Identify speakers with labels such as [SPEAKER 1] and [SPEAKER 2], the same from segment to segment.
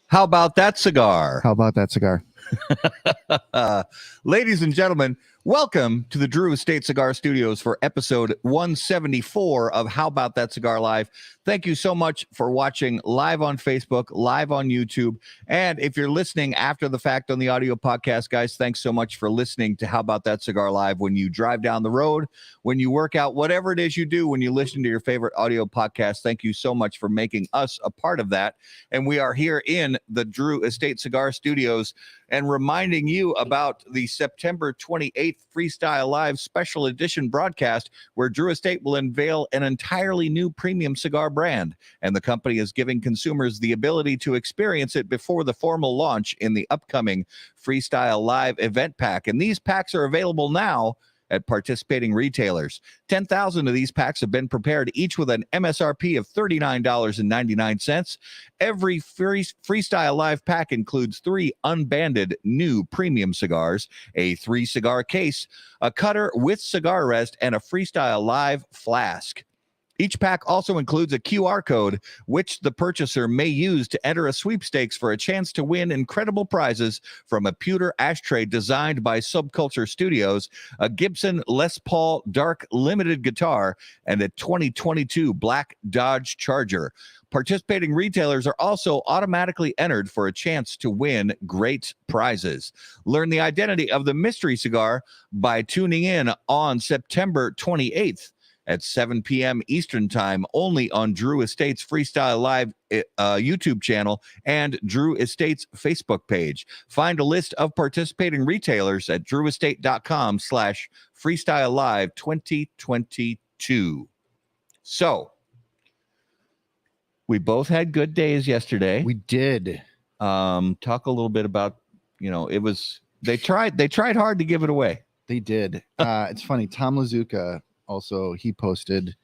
[SPEAKER 1] How about that cigar?
[SPEAKER 2] How about that cigar?
[SPEAKER 1] Ladies and gentlemen, welcome to the Drew Estate Cigar Studios for episode 174 of How About That Cigar Live. Thank you so much for watching live on Facebook, live on YouTube. And if you're listening after the fact on the audio podcast, guys, thanks so much for listening to How About That Cigar Live when you drive down the road, when you work out, whatever it is you do, when you listen to your favorite audio podcast. Thank you so much for making us a part of that. And we are here in the Drew Estate Cigar Studios and reminding you about the September 28th Freestyle Live special edition broadcast where Drew Estate will unveil an entirely new premium cigar brand, and the company is giving consumers the ability to experience it before the formal launch in the upcoming Freestyle Live event pack. And these packs are available now at participating retailers. 10,000 of these packs have been prepared, each with an MSRP of $39.99. Every Freestyle Live pack includes 3 unbanded new premium cigars, a 3-cigar case, a cutter with cigar rest, and a Freestyle Live flask. Each pack also includes a QR code, which the purchaser may use to enter a sweepstakes for a chance to win incredible prizes from a pewter ashtray designed by Subculture Studios, a Gibson Les Paul Dark Limited guitar, and a 2022 Black Dodge Charger. Participating retailers are also automatically entered for a chance to win great prizes. Learn the identity of the mystery cigar by tuning in on September 28th. At 7 p.m. Eastern Time, only on Drew Estate's Freestyle Live YouTube channel and Drew Estate's Facebook page. Find a list of participating retailers at drewestate.com/Freestyle Live 2022. So, we both had good days yesterday.
[SPEAKER 2] We did.
[SPEAKER 1] Talk a little bit about, it was, they tried hard to give it away.
[SPEAKER 2] They did. It's funny. Tom Lazuka, also, he posted,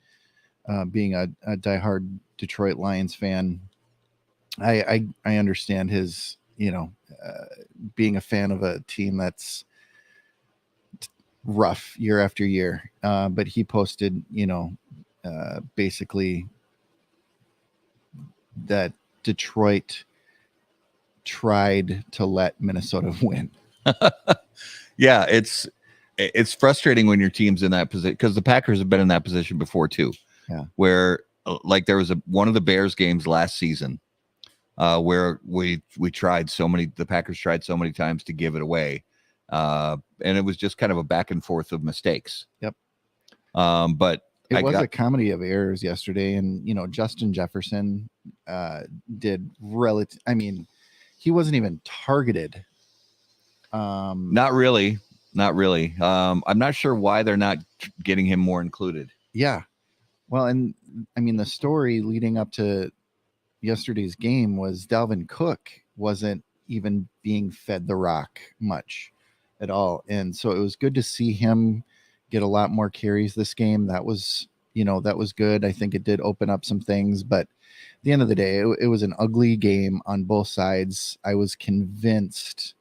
[SPEAKER 2] being a diehard Detroit Lions fan. I understand his, being a fan of a team that's rough year after year. But he posted, basically that Detroit tried to let Minnesota win.
[SPEAKER 1] Yeah, it's frustrating when your team's in that position, because the Packers have been in that position before too.
[SPEAKER 2] Yeah.
[SPEAKER 1] Where like there was one of the Bears games last season where we tried the Packers tried so many times to give it away. And it was just kind of a back and forth of mistakes.
[SPEAKER 2] Yep.
[SPEAKER 1] But
[SPEAKER 2] it was a comedy of errors yesterday. And, Justin Jefferson did he wasn't even targeted.
[SPEAKER 1] Not really. I'm not sure why they're not getting him more included.
[SPEAKER 2] Yeah. Well, and the story leading up to yesterday's game was Dalvin Cook wasn't even being fed the rock much at all. And so it was good to see him get a lot more carries this game. That was good. I think it did open up some things, but at the end of the day, it was an ugly game on both sides. I was convinced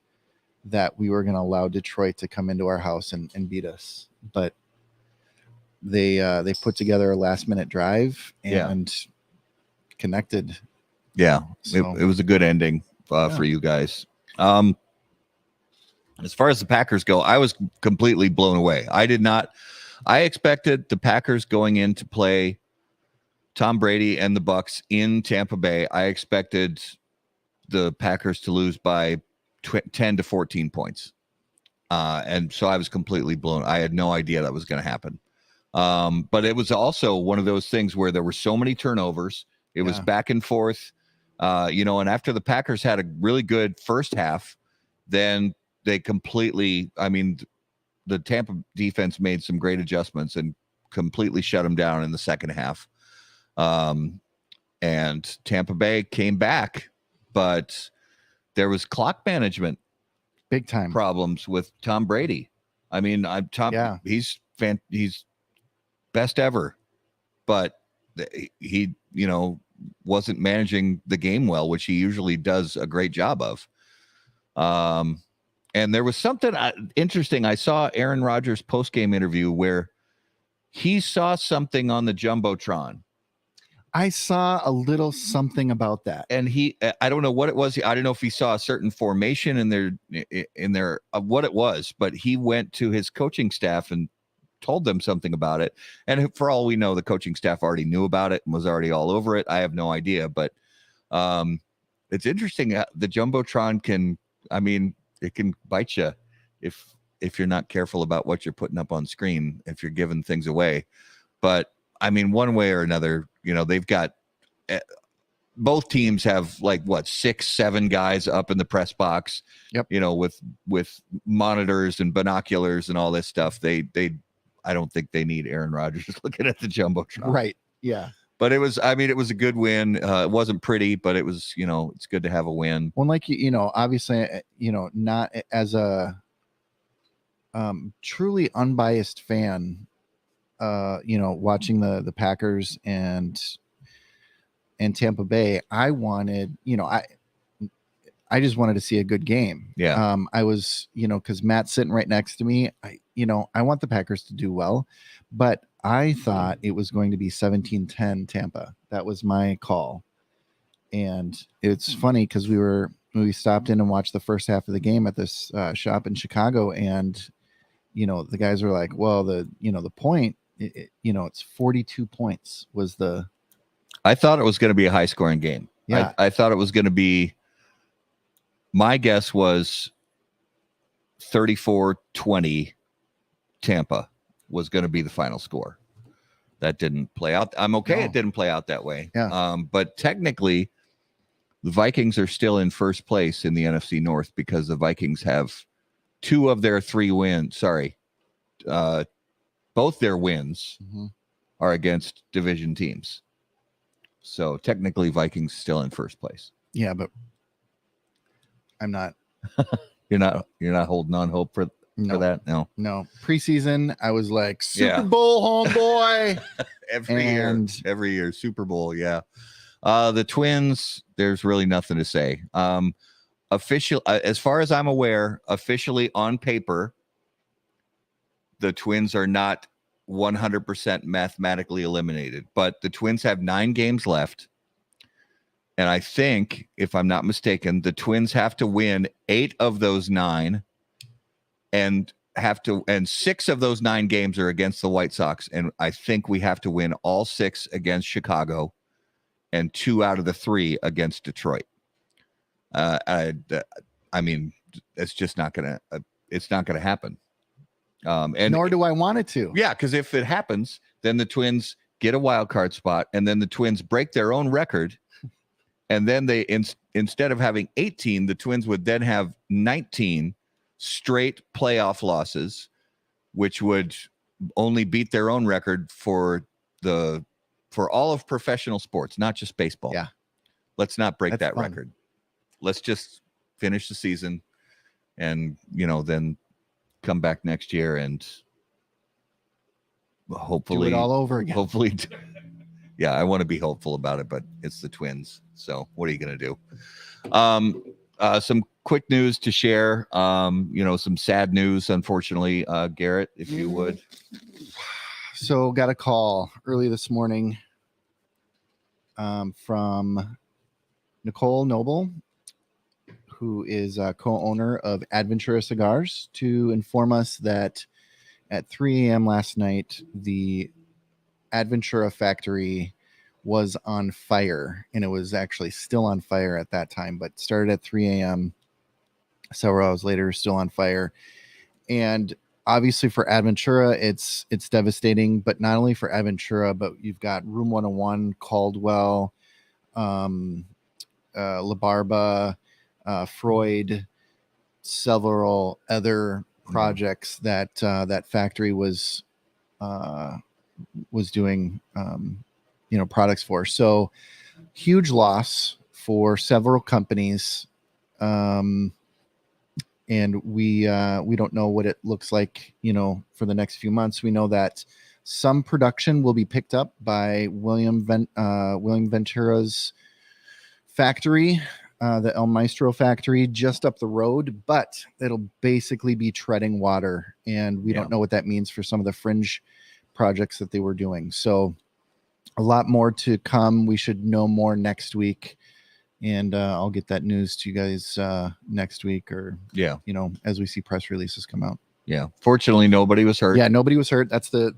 [SPEAKER 2] that we were going to allow Detroit to come into our house and beat us, but they put together a last minute drive and connected.
[SPEAKER 1] Yeah, so, it was a good ending for you guys. As far as the Packers go, I was completely blown away. I expected the Packers going in to play Tom Brady and the Bucs in Tampa Bay. I expected the Packers to lose by 10 to 14 points. And so I was completely blown. I had no idea that was going to happen. But it was also one of those things where there were so many turnovers. It was back and forth, and after the Packers had a really good first half, then they completely, the Tampa defense made some great adjustments and completely shut them down in the second half. And Tampa Bay came back, but there was clock management,
[SPEAKER 2] big time
[SPEAKER 1] problems with Tom Brady. He's best ever, but he, wasn't managing the game well, which he usually does a great job of. And there was something interesting. I saw Aaron Rodgers' post-game interview where he saw something on the Jumbotron.
[SPEAKER 2] I saw a little something about that.
[SPEAKER 1] And I don't know what it was. I don't know if he saw a certain formation in their what it was, but he went to his coaching staff and told them something about it. And for all we know, the coaching staff already knew about it and was already all over it. I have no idea, but it's interesting. The Jumbotron it can bite you if you're not careful about what you're putting up on screen, if you're giving things away. But I mean, one way or another, they've got both teams have 6, 7 guys up in the press box,
[SPEAKER 2] Yep.
[SPEAKER 1] With monitors and binoculars and all this stuff. I don't think they need Aaron Rodgers looking at the Jumbotron.
[SPEAKER 2] Right. Yeah.
[SPEAKER 1] But it was a good win. It wasn't pretty, but it was, it's good to have a win.
[SPEAKER 2] Well, obviously, not as a truly unbiased fan, watching the Packers and Tampa Bay, I wanted, I just wanted to see a good game.
[SPEAKER 1] Yeah.
[SPEAKER 2] I was, because Matt's sitting right next to me. I want the Packers to do well, but I thought it was going to be 17-10 Tampa. That was my call. And it's funny because we stopped in and watched the first half of the game at this shop in Chicago, and the guys were like, well, the point, it's 42 points was the.
[SPEAKER 1] I thought it was going to be a high scoring game.
[SPEAKER 2] Yeah.
[SPEAKER 1] I thought it was going to be. My guess was 34-20 Tampa was going to be the final score. That didn't play out. I'm okay. No. It didn't play out that way.
[SPEAKER 2] Yeah.
[SPEAKER 1] But technically, the Vikings are still in first place in the NFC North because the Vikings have 2 of their 3 wins. Sorry. Both their wins are against division teams. So technically, Vikings still in first place.
[SPEAKER 2] Yeah, but I'm not.
[SPEAKER 1] You're not holding on hope for that. No.
[SPEAKER 2] Preseason, I was like Super Bowl homeboy.
[SPEAKER 1] every year Super Bowl. Yeah. The Twins, there's really nothing to say. Official, as far as I'm aware, officially on paper, the Twins are not 100% mathematically eliminated, but the Twins have 9 games left. And I think, if I'm not mistaken, the Twins have to win 8 of those 9 and 6 of those 9 games are against the White Sox. And I think we have to win all 6 against Chicago and 2 out of the 3 against Detroit. I mean, it's just not going to happen. And
[SPEAKER 2] nor do I want it to.
[SPEAKER 1] Yeah. Cause if it happens, then the Twins get a wild card spot, and then the Twins break their own record. And then they, instead of having 18, the Twins would then have 19 straight playoff losses, which would only beat their own record for all of professional sports, not just baseball.
[SPEAKER 2] Yeah.
[SPEAKER 1] Let's not break that
[SPEAKER 2] fun.
[SPEAKER 1] record. Let's just finish the season and, then come back next year and hopefully
[SPEAKER 2] do it all over again.
[SPEAKER 1] Hopefully. Yeah, I want to be hopeful about it, but it's the Twins. So what are you going to do? Some quick news to share. Some sad news, unfortunately, Garrett, if you would.
[SPEAKER 2] So got a call early this morning from Nicole Noble, who is a co-owner of Adventura Cigars, to inform us that at 3 a.m. last night, the Adventura factory was on fire, and it was actually still on fire at that time, but started at 3 a.m. several hours later, still on fire. And obviously for Adventura, it's devastating, but not only for Adventura, but you've got Room 101, Caldwell, La Barba, Freud, several other projects that that factory was doing products for. So huge loss for several companies, and we don't know what it looks like for the next few months. We know that some production will be picked up by William Ventura's factory, the El Maestro factory just up the road, but it'll basically be treading water, and we don't know what that means for some of the fringe projects that they were doing. So a lot more to come. We should know more next week. And I'll get that news to you guys next week, or as we see press releases come out.
[SPEAKER 1] Yeah. Fortunately, nobody was hurt.
[SPEAKER 2] Yeah, nobody was hurt. That's the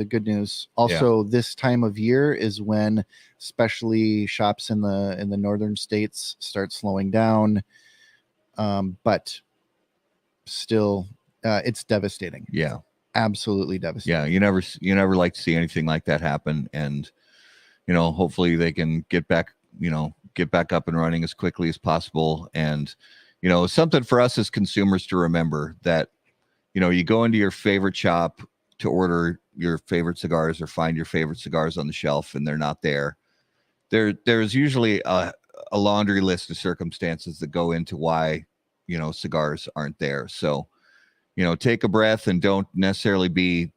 [SPEAKER 2] good news. Also, this time of year is when, especially shops in the northern states, start slowing down. But still, it's devastating.
[SPEAKER 1] Yeah,
[SPEAKER 2] absolutely devastating.
[SPEAKER 1] Yeah, you never like to see anything like that happen, and hopefully they can get back up and running as quickly as possible. And something for us as consumers to remember, that you go into your favorite shop to order your favorite cigars or find your favorite cigars on the shelf, and they're not there. There's usually a laundry list of circumstances that go into why cigars aren't there. So take a breath and don't necessarily be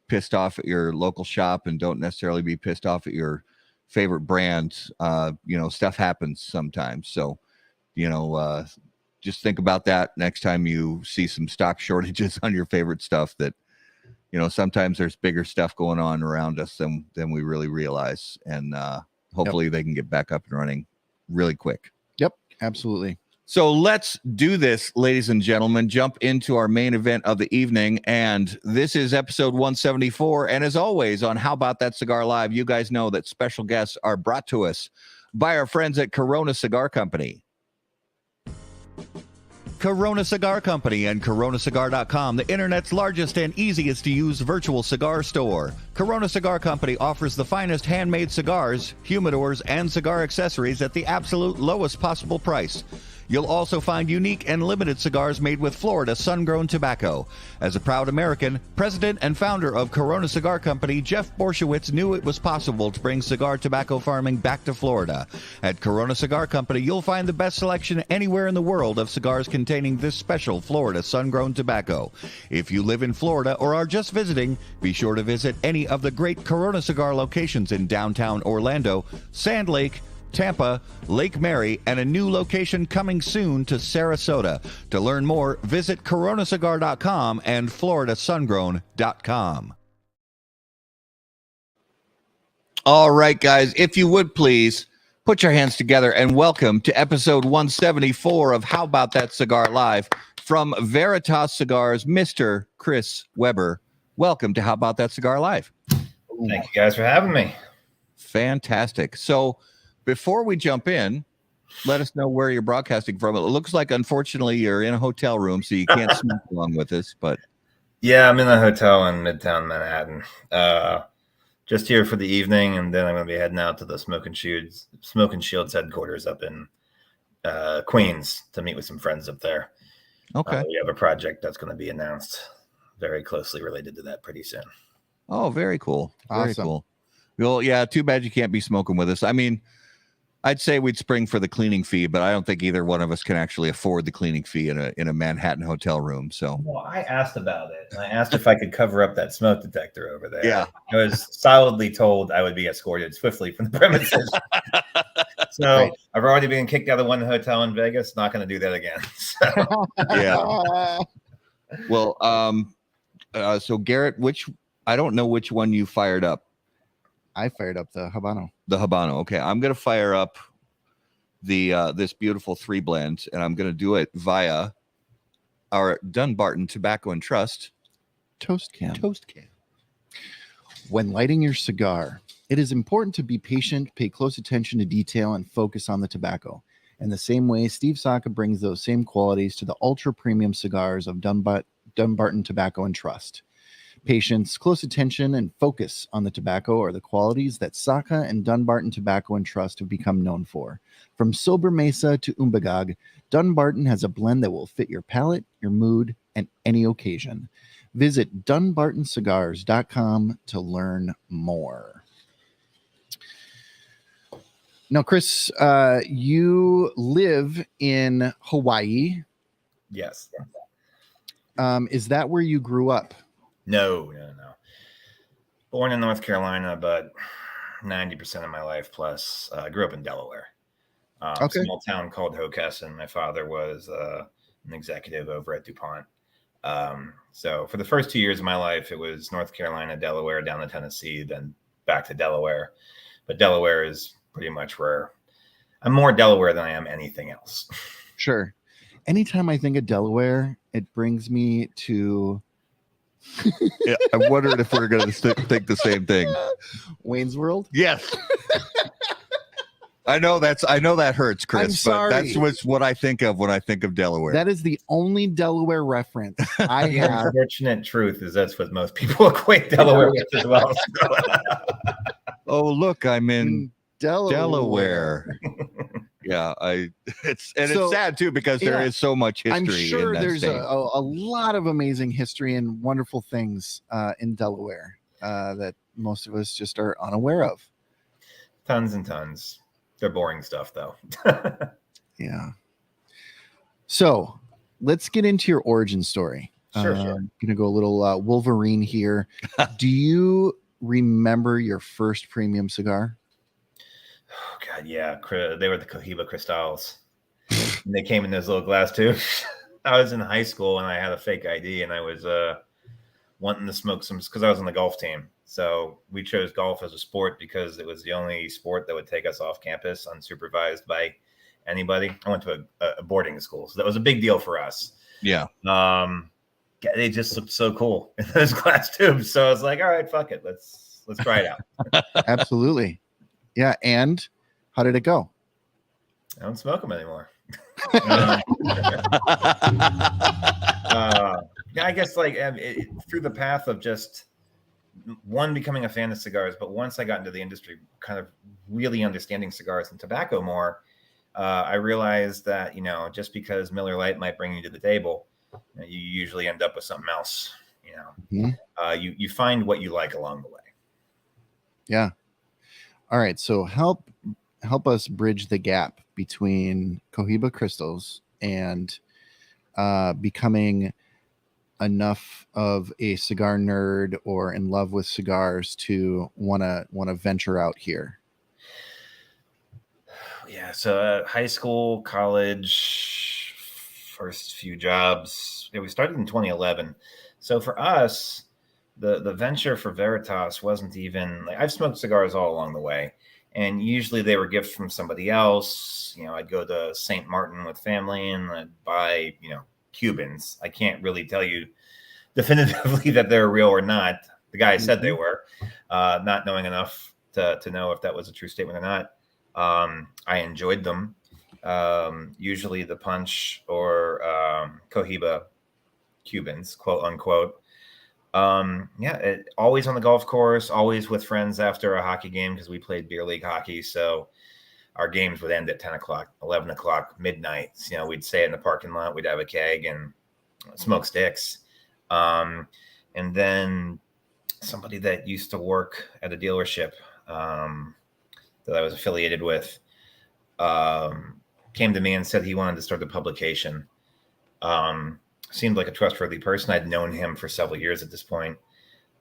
[SPEAKER 1] pissed off at your local shop, and don't necessarily be pissed off at your favorite brand. Stuff happens sometimes. So just think about that next time you see some stock shortages on your favorite stuff, that sometimes there's bigger stuff going on around us than we really realize. And hopefully they can get back up and running really quick.
[SPEAKER 2] Yep, absolutely.
[SPEAKER 1] So let's do this, ladies and gentlemen. Jump into our main event of the evening. And this is episode 174. And as always, on How About That Cigar Live, you guys know that special guests are brought to us by our friends at Corona Cigar Company. Corona Cigar Company and coronacigar.com, the internet's largest and easiest to use virtual cigar store. Corona Cigar Company offers the finest handmade cigars, humidors, and cigar accessories at the absolute lowest possible price. You'll also find unique and limited cigars made with Florida sun-grown tobacco. As a proud American, president and founder of Corona Cigar Company, Jeff Borshowitz knew it was possible to bring cigar tobacco farming back to Florida. At Corona Cigar Company, you'll find the best selection anywhere in the world of cigars containing this special Florida sun-grown tobacco. If you live in Florida or are just visiting, be sure to visit any of the great Corona Cigar locations in downtown Orlando, Sand Lake, Tampa, Lake Mary, and a new location coming soon to Sarasota. To learn more, visit coronacigar.com and floridasungrown.com. All right, guys, if you would please put your hands together and welcome to episode 174 of How About That Cigar Live from Veritas Cigars, Mr. Chris Weber. Welcome to How About That Cigar Live.
[SPEAKER 3] Thank you guys for having me.
[SPEAKER 1] Fantastic. So, before we jump in, let us know where you're broadcasting from. It looks like, unfortunately, you're in a hotel room, so you can't smoke along with us. But
[SPEAKER 3] yeah, I'm in a hotel in Midtown Manhattan, just here for the evening, and then I'm going to be heading out to the Smoke and Shields headquarters up in Queens to meet with some friends up there.
[SPEAKER 1] Okay,
[SPEAKER 3] we have a project that's going to be announced very closely related to that pretty soon.
[SPEAKER 1] Oh, very cool. Very
[SPEAKER 2] Awesome.
[SPEAKER 1] cool. Well, yeah, too bad you can't be smoking with us. I mean, I'd say we'd spring for the cleaning fee, but I don't think either one of us can actually afford the cleaning fee in a Manhattan hotel room. So,
[SPEAKER 3] well, I asked about it, and I asked if I could cover up that smoke detector over there.
[SPEAKER 1] Yeah,
[SPEAKER 3] I was solidly told I would be escorted swiftly from the premises. So right. I've already been kicked out of one hotel in Vegas. Not going to do that again. So.
[SPEAKER 1] Yeah. Well, so Garrett, I don't know which one you fired up.
[SPEAKER 2] I fired up the Habano.
[SPEAKER 1] The Habano. Okay, I'm gonna fire up the this beautiful 3 blend, and I'm gonna do it via our Dunbarton Tobacco and Trust
[SPEAKER 2] toast can. When lighting your cigar, it is important to be patient, pay close attention to detail, and focus on the tobacco. In the same way, Steve Saka brings those same qualities to the ultra premium cigars of Dunbarton Tobacco and Trust. Patience, close attention, and focus on the tobacco are the qualities that Saka and Dunbarton Tobacco and Trust have become known for. From Sober Mesa to Umbagog, Dunbarton has a blend that will fit your palate, your mood, and any occasion. Visit dunbartoncigars.com to learn more. Now, Chris, you live in Hawaii.
[SPEAKER 3] Yes.
[SPEAKER 2] Is that where you grew up?
[SPEAKER 3] No. Born in North Carolina, but 90% of my life plus I grew up in Delaware.
[SPEAKER 2] Okay.
[SPEAKER 3] Small town called Hockessin. My father was an executive over at DuPont. So for the first 2 years of my life, it was North Carolina, Delaware, down to Tennessee, then back to Delaware. But Delaware is pretty much where I'm more Delaware than I am anything else.
[SPEAKER 2] Sure. Anytime I think of Delaware, it brings me to
[SPEAKER 1] Yeah, I wondered if we're going to think the same thing.
[SPEAKER 2] Wayne's World.
[SPEAKER 1] Yes. I know that hurts, Chris,
[SPEAKER 2] I'm sorry.
[SPEAKER 1] but that's what I think of when I think of Delaware.
[SPEAKER 2] That is the only Delaware reference I
[SPEAKER 3] The
[SPEAKER 2] have.
[SPEAKER 3] unfortunate truth is that's what most people equate Delaware with as well.
[SPEAKER 1] Oh, look, I'm in
[SPEAKER 2] Delaware.
[SPEAKER 1] Yeah, it's
[SPEAKER 2] So,
[SPEAKER 1] sad too because there is so much history.
[SPEAKER 2] I'm sure
[SPEAKER 1] in that
[SPEAKER 2] there's
[SPEAKER 1] state.
[SPEAKER 2] a lot of amazing history and wonderful things in Delaware that most of us just are unaware of.
[SPEAKER 3] Tons and tons. They're boring stuff, though.
[SPEAKER 2] Yeah. So let's get into your origin story.
[SPEAKER 3] Sure.
[SPEAKER 2] I'm going to go a little Wolverine here. Do you remember your first premium cigar?
[SPEAKER 3] Oh, God, yeah. They were the Cohiba Cristals. And they came in those little glass tubes. I was in high school and I had a fake ID and I was wanting to smoke some because I was on the golf team. So we chose golf as a sport because it was the only sport that would take us off campus unsupervised by anybody. I went to a boarding school, so that was a big deal for us.
[SPEAKER 1] Yeah.
[SPEAKER 3] They just looked so cool in those glass tubes. So I was like, all right, fuck it. Let's try it out.
[SPEAKER 2] Absolutely. Yeah. And how did it go?
[SPEAKER 3] I don't smoke them anymore. I guess through the path of just one, becoming a fan of cigars, but once I got into the industry, kind of really understanding cigars and tobacco more, I realized that, just because Miller Lite might bring you to the table, you usually end up with something else. You find what you like along the way.
[SPEAKER 2] Yeah. All right. So help us bridge the gap between Cohiba Crystals and becoming enough of a cigar nerd or in love with cigars to want to venture out here.
[SPEAKER 3] Yeah. So high school, college, first few jobs. We started in 2011. So for us, the venture for Veritas wasn't even I've smoked cigars all along the way. And usually they were gifts from somebody else. I'd go to St. Martin with family and I'd buy, Cubans. I can't really tell you definitively that they're real or not. The guy said they were, not knowing enough to know if that was a true statement or not. I enjoyed them. Usually the punch or Cohiba Cubans, quote unquote. Always on the golf course, always with friends after a hockey game because we played beer league hockey. So our games would end at 10 o'clock, 11 o'clock, midnight. We'd stay in the parking lot, we'd have a keg and smoke sticks. And then somebody that used to work at a dealership that I was affiliated with came to me and said he wanted to start a publication. Seemed like a trustworthy person. I'd known him for several years at this point.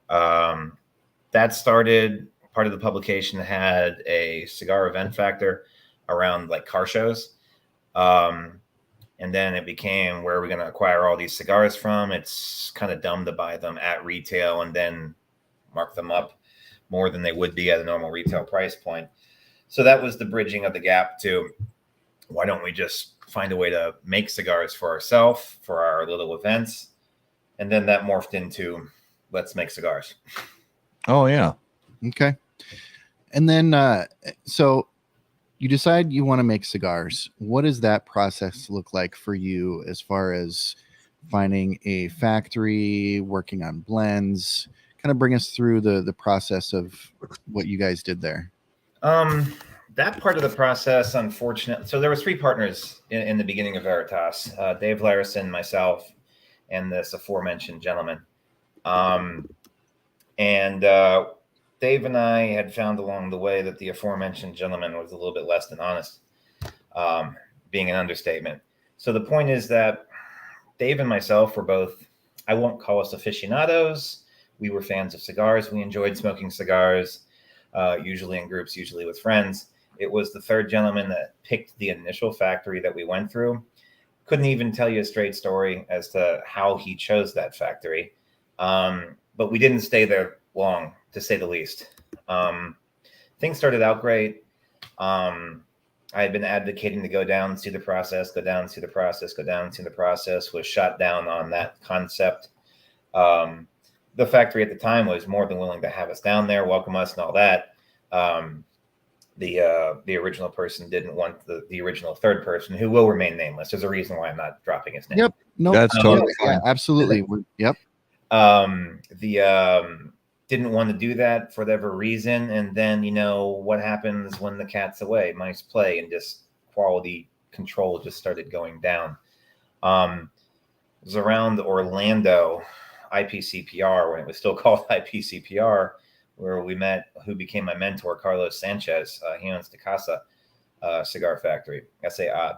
[SPEAKER 3] That started, part of the publication had a cigar event factor around car shows. And then it became, where are we going to acquire all these cigars from? It's kind of dumb to buy them at retail and then mark them up more than they would be at a normal retail price point. So that was the bridging of the gap to, why don't we just find a way to make cigars for ourselves, for our little events? And then that morphed into, let's make cigars.
[SPEAKER 1] Oh, yeah.
[SPEAKER 2] Okay. And then, so you decide you want to make cigars. What does that process look like for you as far as finding a factory, working on blends? Kind of bring us through the process of what you guys did there.
[SPEAKER 3] That part of the process, unfortunately, so there were three partners in the beginning of Veritas, Dave Larison, myself, and this aforementioned gentleman. Dave and I had found along the way that the aforementioned gentleman was a little bit less than honest, being an understatement. So the point is that Dave and myself were both, I won't call us aficionados. We were fans of cigars. We enjoyed smoking cigars, usually in groups, usually with friends. It was the third gentleman that picked the initial factory that we went through. Couldn't even tell you a straight story as to how he chose that factory. But we didn't stay there long, to say the least. Things started out great. I had been advocating to go down, see the process, go down, see the process, go down, see the process, was shot down on that concept. The factory at the time was more than willing to have us down there, welcome us and all that. The original person didn't want the original third person, who will remain nameless. There's a reason why I'm not dropping his name.
[SPEAKER 2] Yep. No,
[SPEAKER 1] That's totally fine.
[SPEAKER 2] Yeah, absolutely. Yep.
[SPEAKER 3] Didn't want to do that for whatever reason. And then, what happens when the cat's away? Mice play, and just quality control just started going down. It was around Orlando, IPCPR, when it was still called IPCPR, where we met who became my mentor, Carlos Sanchez. He owns the Casa Cigar Factory,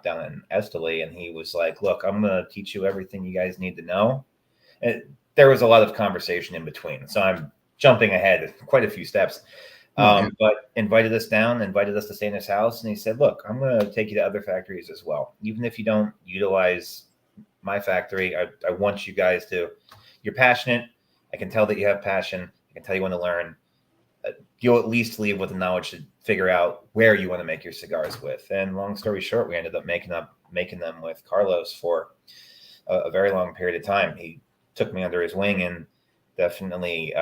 [SPEAKER 3] down in Esteli. And he was like, look, I'm going to teach you everything you guys need to know. There was a lot of conversation in between, so I'm jumping ahead quite a few steps. But invited us down, invited us to stay in his house. And he said, look, I'm going to take you to other factories as well. Even if you don't utilize my factory, I want you guys to, you're passionate. I can tell that you have passion. I can tell you want to learn. You'll at least leave with the knowledge to figure out where you want to make your cigars with. And long story short, we ended up making them with Carlos for a very long period of time. He took me under his wing, and definitely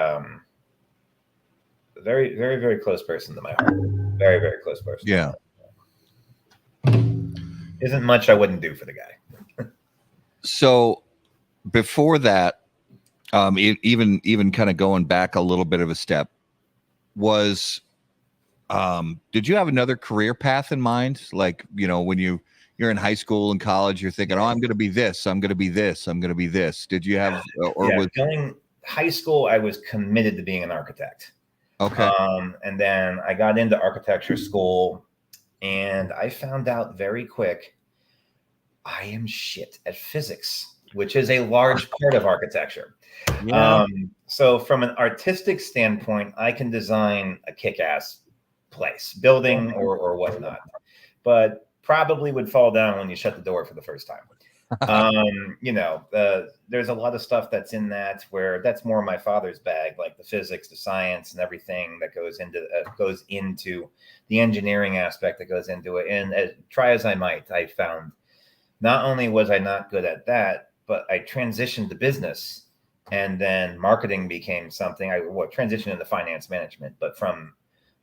[SPEAKER 3] very, very, very close person to my heart. Very, very close person.
[SPEAKER 1] Yeah.
[SPEAKER 3] Isn't much I wouldn't do for the guy.
[SPEAKER 1] So before that, even kind of going back a little bit of a step, was did you have another career path in mind? Like, when you're in high school and college, you're thinking, oh, I'm going to be this, I'm going to be this, I'm going to be this. Did you have,
[SPEAKER 3] going high school, I was committed to being an architect.
[SPEAKER 1] Okay.
[SPEAKER 3] And then I got into architecture school, and I found out very quick, I am shit at physics, which is a large part of architecture.
[SPEAKER 2] Yeah.
[SPEAKER 3] So from an artistic standpoint, I can design a kick-ass place, building or whatnot, but probably would fall down when you shut the door for the first time. There's a lot of stuff that's in that where that's more my father's bag, like the physics, the science, and everything that goes into the engineering aspect that goes into it. And try as I might, I found not only was I not good at that, but I transitioned to business, and then marketing became something. I transitioned into finance management, but from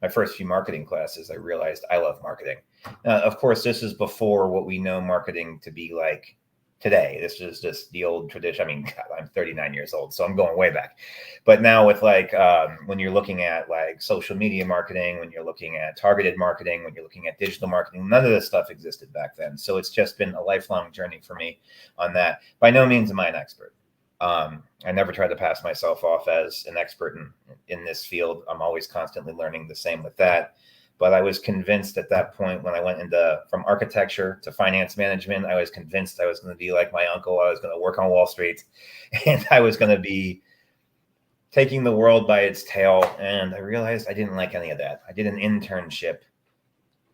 [SPEAKER 3] my first few marketing classes, I realized I love marketing. Of course, this is before what we know marketing to be like today. This is just the old tradition. I mean, God, I'm 39 years old, so I'm going way back. But now with when you're looking at like social media marketing, when you're looking at targeted marketing, when you're looking at digital marketing, none of this stuff existed back then. So it's just been a lifelong journey for me on that. By no means am I an expert. I never tried to pass myself off as an expert in this field. I'm always constantly learning. The same with that. But I was convinced at that point, when I went from architecture to finance management, I was convinced I was going to be like my uncle. I was going to work on Wall Street, and I was going to be taking the world by its tail. And I realized I didn't like any of that. I did an internship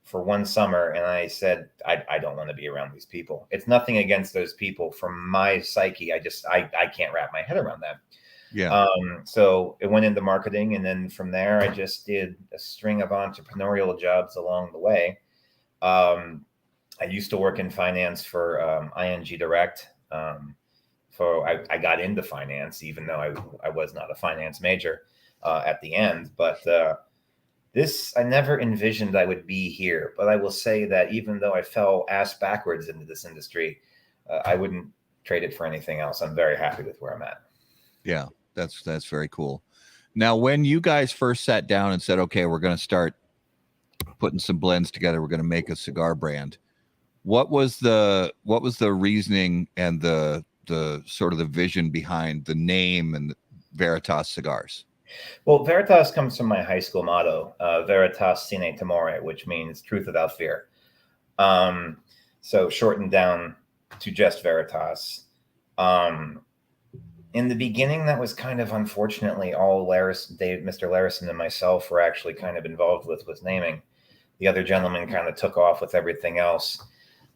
[SPEAKER 3] for one summer, and I said, I don't want to be around these people. It's nothing against those people. From my psyche, I can't wrap my head around that.
[SPEAKER 1] Yeah.
[SPEAKER 3] So it went into marketing, and then from there, I just did a string of entrepreneurial jobs along the way. I used to work in finance for ING Direct. I got into finance, even though I was not a finance major at the end. But I never envisioned I would be here. But I will say that even though I fell ass backwards into this industry, I wouldn't trade it for anything else. I'm very happy with where I'm at.
[SPEAKER 1] Yeah, that's very cool. Now, when you guys first sat down and said, okay, we're going to start putting some blends together, we're going to make a cigar brand, what was the reasoning and the sort of the vision behind the name and Veritas Cigars?
[SPEAKER 3] Well, Veritas comes from my high school motto, Veritas Sine Timore, which means truth without fear. So shortened down to just Veritas. In the beginning, that was kind of unfortunately all Mr. Larison and myself were actually kind of involved with, was naming. The other gentleman kind of took off with everything else.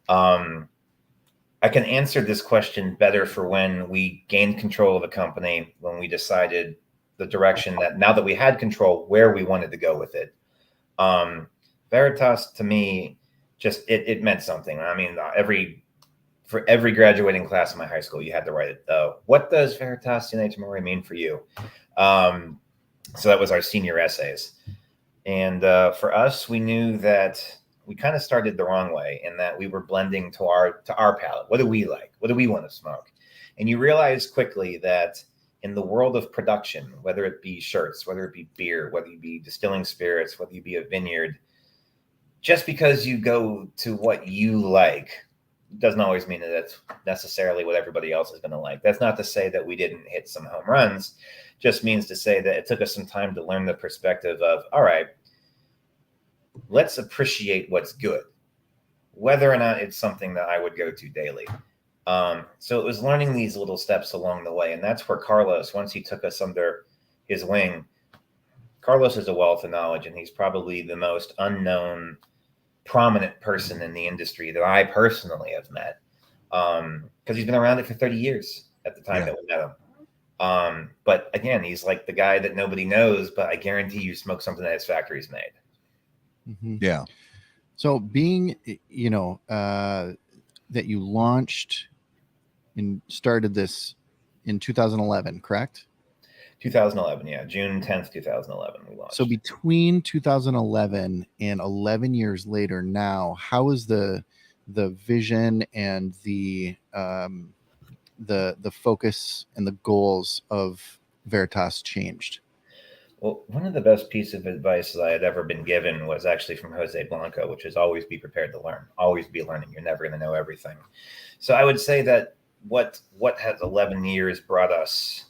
[SPEAKER 3] I can answer this question better for when we gained control of the company, when we decided the direction that now that we had control, where we wanted to go with it. Veritas to me, just it meant something. I mean, for every graduating class in my high school, you had to write it. What does Veritas Unite Tomorrow mean for you? So that was our senior essays. And for us, we knew that we kind of started the wrong way in that we were blending to our palate. What do we like? What do we want to smoke? And you realize quickly that in the world of production, whether it be shirts, whether it be beer, whether you be distilling spirits, whether you be a vineyard, just because you go to what you like doesn't always mean that that's necessarily what everybody else is going to like. That's not to say that we didn't hit some home runs. Just means to say that it took us some time to learn the perspective of, all right, let's appreciate what's good, whether or not it's something that I would go to daily. So it was learning these little steps along the way. And that's where Carlos, once he took us under his wing, Carlos is a wealth of knowledge, and he's probably the most unknown, prominent person in the industry that I personally have met. Because he's been around it for 30 years at the time that we met him. But again, he's like the guy that nobody knows, but I guarantee you smoke something that his factory's made.
[SPEAKER 2] Mm-hmm.
[SPEAKER 1] Yeah.
[SPEAKER 2] So being, that you launched and started this in 2011, correct?
[SPEAKER 3] 2011, yeah. June 10th, 2011, we launched.
[SPEAKER 2] So between 2011 and 11 years later now, how is the vision and the focus and the goals of Veritas changed?
[SPEAKER 3] Well, one of the best pieces of advice that I had ever been given was actually from Jose Blanco, which is always be prepared to learn, always be learning. You're never going to know everything. So I would say that what has 11 years brought us,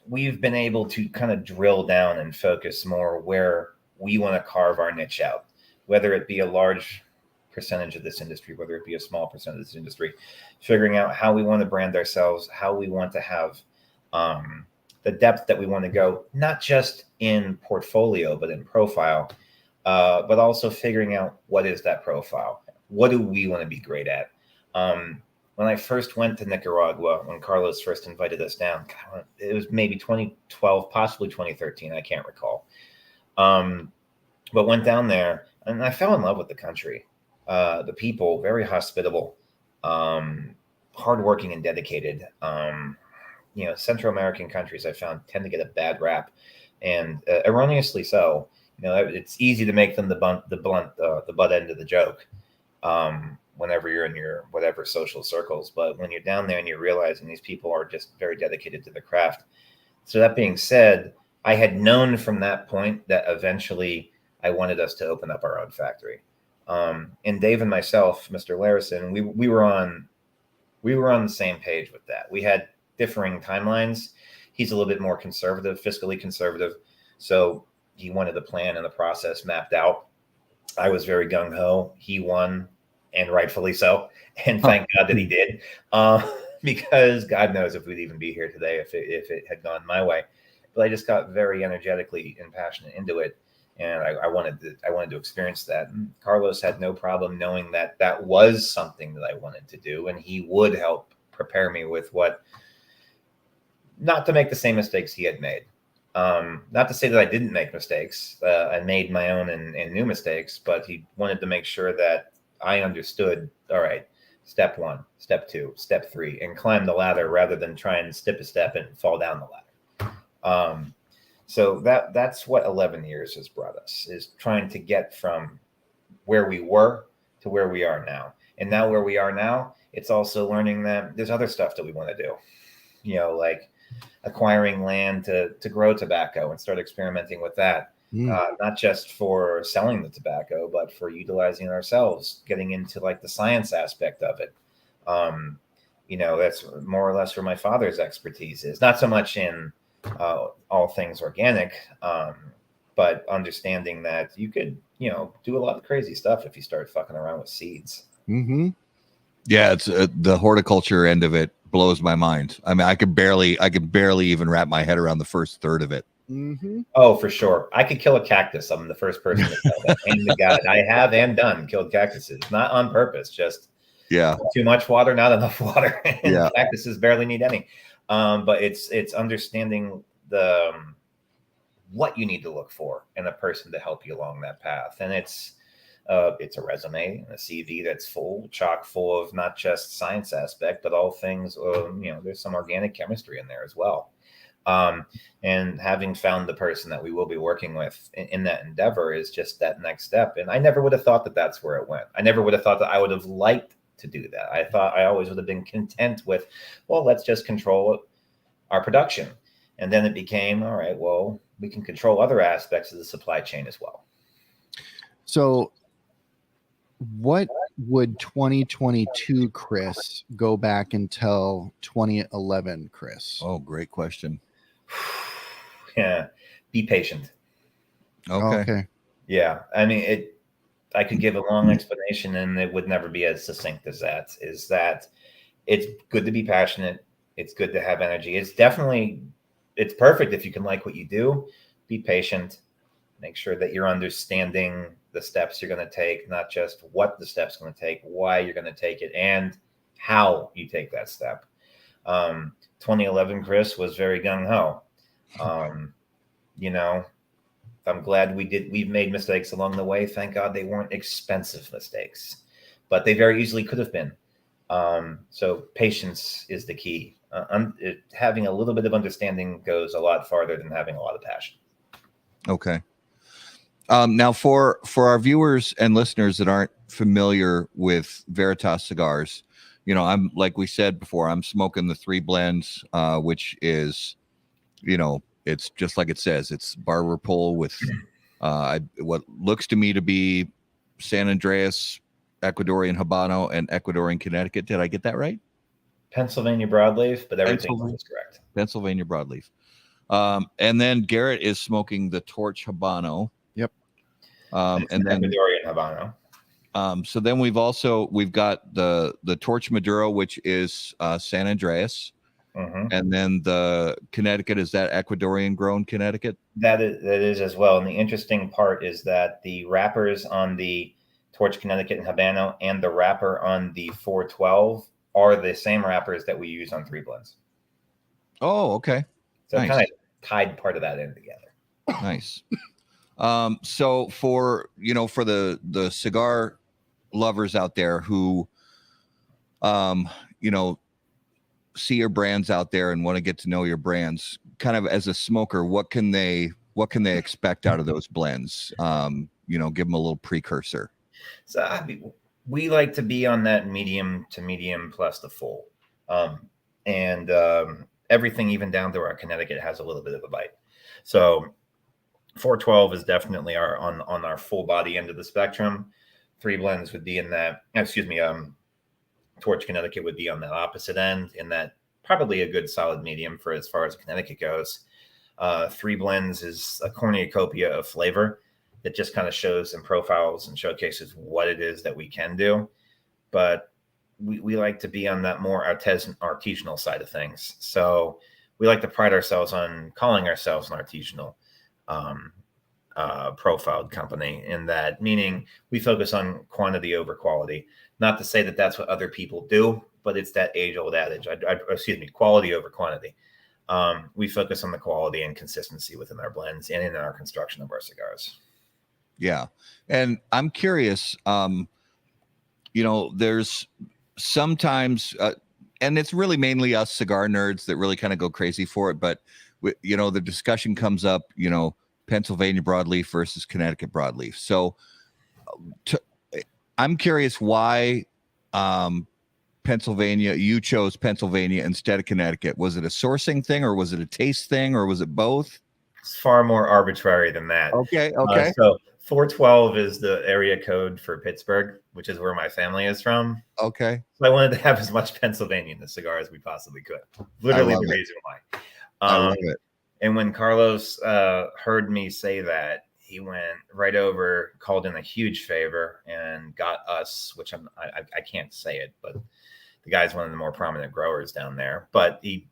[SPEAKER 3] we've been able to kind of drill down and focus more where we want to carve our niche out, whether it be a large percentage of this industry, whether it be a small percentage of this industry, figuring out how we want to brand ourselves, how we want to have the depth that we want to go, not just in portfolio, but in profile, but also figuring out what is that profile? What do we want to be great at? When I first went to Nicaragua, when Carlos first invited us down, it was maybe 2012, possibly 2013. I can't recall. But went down there and I fell in love with the country. The people, very hospitable, hardworking and dedicated. Central American countries I found tend to get a bad rap, and erroneously so. It's easy to make them the butt end of the joke whenever you're in your whatever social circles. But when you're down there and you're realizing these people are just very dedicated to the craft. So that being said, I had known from that point that eventually I wanted us to open up our own factory. And Dave and myself, Mr. Larison, we were on the same page with that. We had differing timelines. He's a little bit more conservative, fiscally conservative. So he wanted the plan and the process mapped out. I was very gung-ho. He won, and rightfully so. And thank God that he did. Because God knows if we'd even be here today if it had gone my way. But I just got very energetically and passionate into it. And I wanted to experience that. And Carlos had no problem knowing that that was something that I wanted to do. And he would help prepare me with not to make the same mistakes he had made. Not to say that I didn't make mistakes. I made my own and new mistakes, but he wanted to make sure that I understood, all right, step 1, step 2, step 3, and climb the ladder rather than try and skip a step and fall down the ladder. So that's what 11 years has brought us, is trying to get from where we were to where we are now. And now where we are now, it's also learning that there's other stuff that we want to do, like acquiring land to grow tobacco and start experimenting with that. Not just for selling the tobacco, but for utilizing it ourselves, getting into like the science aspect of it. That's more or less where my father's expertise is, not so much in all things organic, but understanding that you could, do a lot of crazy stuff if you start fucking around with seeds.
[SPEAKER 2] Mm-hmm.
[SPEAKER 1] Yeah, it's the horticulture end of it blows my mind. I mean, I could barely even wrap my head around the first third of it.
[SPEAKER 2] Mm-hmm.
[SPEAKER 3] Oh, for sure. I could kill a cactus. I'm the first person to tell that. And the God, I have and done killed cactuses, not on purpose, just too much water, not enough water. And cactuses barely need any. But it's understanding what you need to look for in a person to help you along that path. And it's a resume and a CV that's chock full of not just science aspect, but all things, there's some organic chemistry in there as well. And having found the person that we will be working with in that endeavor is just that next step. And I never would have thought that that's where it went. I never would have thought that I would have liked to do that. I thought I always would have been content with, well, let's just control our production. And then it became, all right, well, we can control other aspects of the supply chain as well.
[SPEAKER 2] So what would 2022 Chris go back and tell 2011 Chris?
[SPEAKER 1] Oh, great question.
[SPEAKER 3] Yeah. Be patient.
[SPEAKER 1] Okay.
[SPEAKER 3] Yeah. I mean, I could give a long explanation and it would never be as succinct as that. Is that it's good to be passionate. It's good to have energy. It's perfect if you can like what you do. Be patient. Make sure that you're understanding the steps you're going to take, not just what the step's going to take, why you're going to take it, and how you take that step. 2011 Chris was very gung-ho. I'm glad we've made mistakes along the way. Thank God they weren't expensive mistakes, but they very easily could have been. So patience is the key. Having a little bit of understanding goes a lot farther than having a lot of passion.
[SPEAKER 1] Okay. Now for our viewers and listeners that aren't familiar with Veritas Cigars, I'm, like we said before, I'm smoking the 3 blends, which is, it's just like it says, it's barber pole with what looks to me to be San Andreas, Ecuadorian Habano, and Ecuadorian Connecticut. Did I get that right?
[SPEAKER 3] Pennsylvania broadleaf, but everything was correct.
[SPEAKER 1] Pennsylvania broadleaf. And then Garrett is smoking the Torch Habano.
[SPEAKER 2] Yep.
[SPEAKER 1] And then
[SPEAKER 3] Ecuadorian Habano.
[SPEAKER 1] So then we've got the Torch Maduro, which is San Andreas.
[SPEAKER 3] Mm-hmm.
[SPEAKER 1] And then the Connecticut, is that Ecuadorian grown Connecticut?
[SPEAKER 3] That is as well. And the interesting part is that the wrappers on the Torch Connecticut and Habano and the wrapper on the 412 are the same wrappers that we use on 3 blends.
[SPEAKER 1] Oh, okay.
[SPEAKER 3] So
[SPEAKER 1] Nice.
[SPEAKER 3] kind of tied part of that in together.
[SPEAKER 1] Nice. So for the cigar lovers out there who see your brands out there and want to get to know your brands, kind of as a smoker, what can they expect out of those blends? Give them a little precursor.
[SPEAKER 3] So we like to be on that medium to medium plus the full, and everything even down to our Connecticut has a little bit of a bite. So 412 is definitely on our full body end of the spectrum. 3 blends would be in that. Torch Connecticut would be on that opposite end, in that probably a good solid medium for as far as Connecticut goes. 3 blends is a cornucopia of flavor that just kind of shows and profiles and showcases what it is that we can do. But we like to be on that more artisanal side of things. So we like to pride ourselves on calling ourselves an artisanal profiled company, in that meaning we focus on quantity over quality. Not to say that that's what other people do, but it's that age-old adage. Quality over quantity. We focus on the quality and consistency within our blends and in our construction of our cigars.
[SPEAKER 1] Yeah. And I'm curious, there's sometimes, and it's really mainly us cigar nerds that really kind of go crazy for it. But, the discussion comes up, Pennsylvania broadleaf versus Connecticut broadleaf. So I'm curious why you chose Pennsylvania instead of Connecticut. Was it a sourcing thing, or was it a taste thing, or was it both?
[SPEAKER 3] It's far more arbitrary than that.
[SPEAKER 1] Okay.
[SPEAKER 3] So 412 is the area code for Pittsburgh, which is where my family is from.
[SPEAKER 1] Okay.
[SPEAKER 3] So I wanted to have as much Pennsylvania in the cigar as we possibly could. Literally the reason why.
[SPEAKER 1] I love it.
[SPEAKER 3] And when Carlos heard me say that, he went right over, called in a huge favor, and got us, which I can't say it, but the guy's one of the more prominent growers down there. But he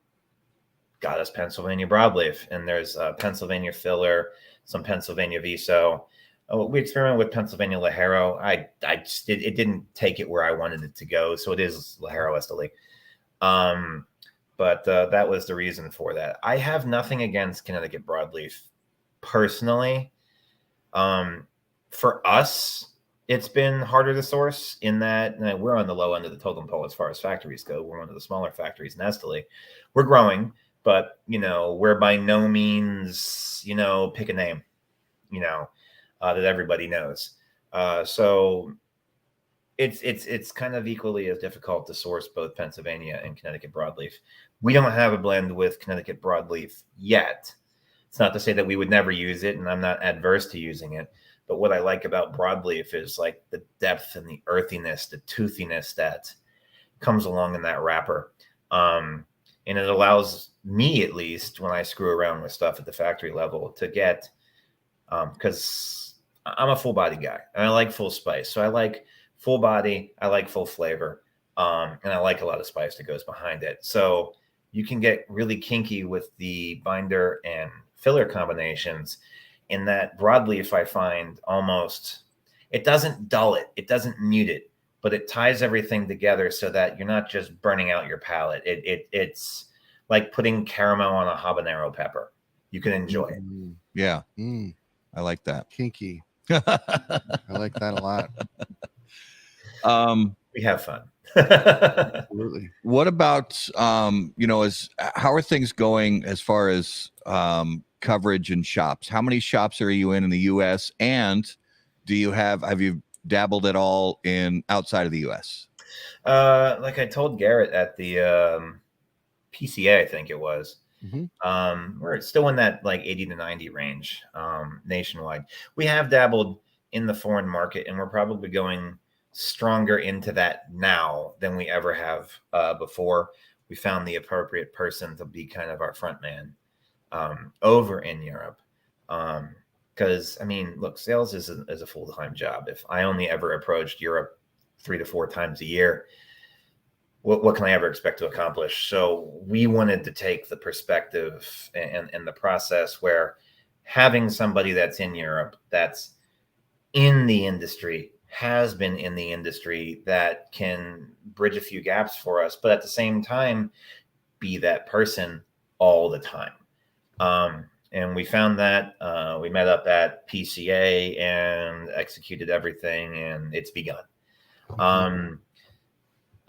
[SPEAKER 3] got us Pennsylvania broadleaf, and there's Pennsylvania filler, some Pennsylvania Viso. We experimented with Pennsylvania Ligero. It didn't take it where I wanted it to go, so it is Ligero Esteli. but that was the reason for that. I have nothing against Connecticut broadleaf personally. For us, it's been harder to source in that we're on the low end of the totem pole as far as factories go. We're one of the smaller factories in Esteli. We're growing, but we're by no means, pick a name, that everybody knows. So it's kind of equally as difficult to source both Pennsylvania and Connecticut broadleaf. We don't have a blend with Connecticut broadleaf yet. It's not to say that we would never use it, and I'm not adverse to using it. But what I like about broadleaf is like the depth and the earthiness, the toothiness that comes along in that wrapper. And it allows me, at least, when I screw around with stuff at the factory level, to get, because I'm a full body guy and I like full spice. So I like full body, I like full flavor, and I like a lot of spice that goes behind it. So you can get really kinky with the binder and filler combinations. In that broadleaf, I find almost, it doesn't dull it, it doesn't mute it, but it ties everything together so that you're not just burning out your palate. It's like putting caramel on a habanero pepper. You can enjoy it.
[SPEAKER 1] Yeah. I like that.
[SPEAKER 2] Kinky. I like that a lot.
[SPEAKER 3] We have fun.
[SPEAKER 2] Absolutely.
[SPEAKER 1] What about, how are things going as far as coverage in shops? How many shops are you in the US? And have you dabbled at all in outside of the US?
[SPEAKER 3] Like I told Garrett at the PCA, I think it was, we're still in that like 80 to 90 range nationwide. We have dabbled in the foreign market, and we're probably going stronger into that now than we ever have before. We found the appropriate person to be kind of our front man over in Europe. Because look, sales is a full-time job. If I only ever approached Europe 3 to 4 times a year, what can I ever expect to accomplish? So we wanted to take the perspective and the process where having somebody that's in Europe, that's in the industry, has been in the industry, that can bridge a few gaps for us, but at the same time, be that person all the time. And we found that we met up at PCA and executed everything, and it's begun.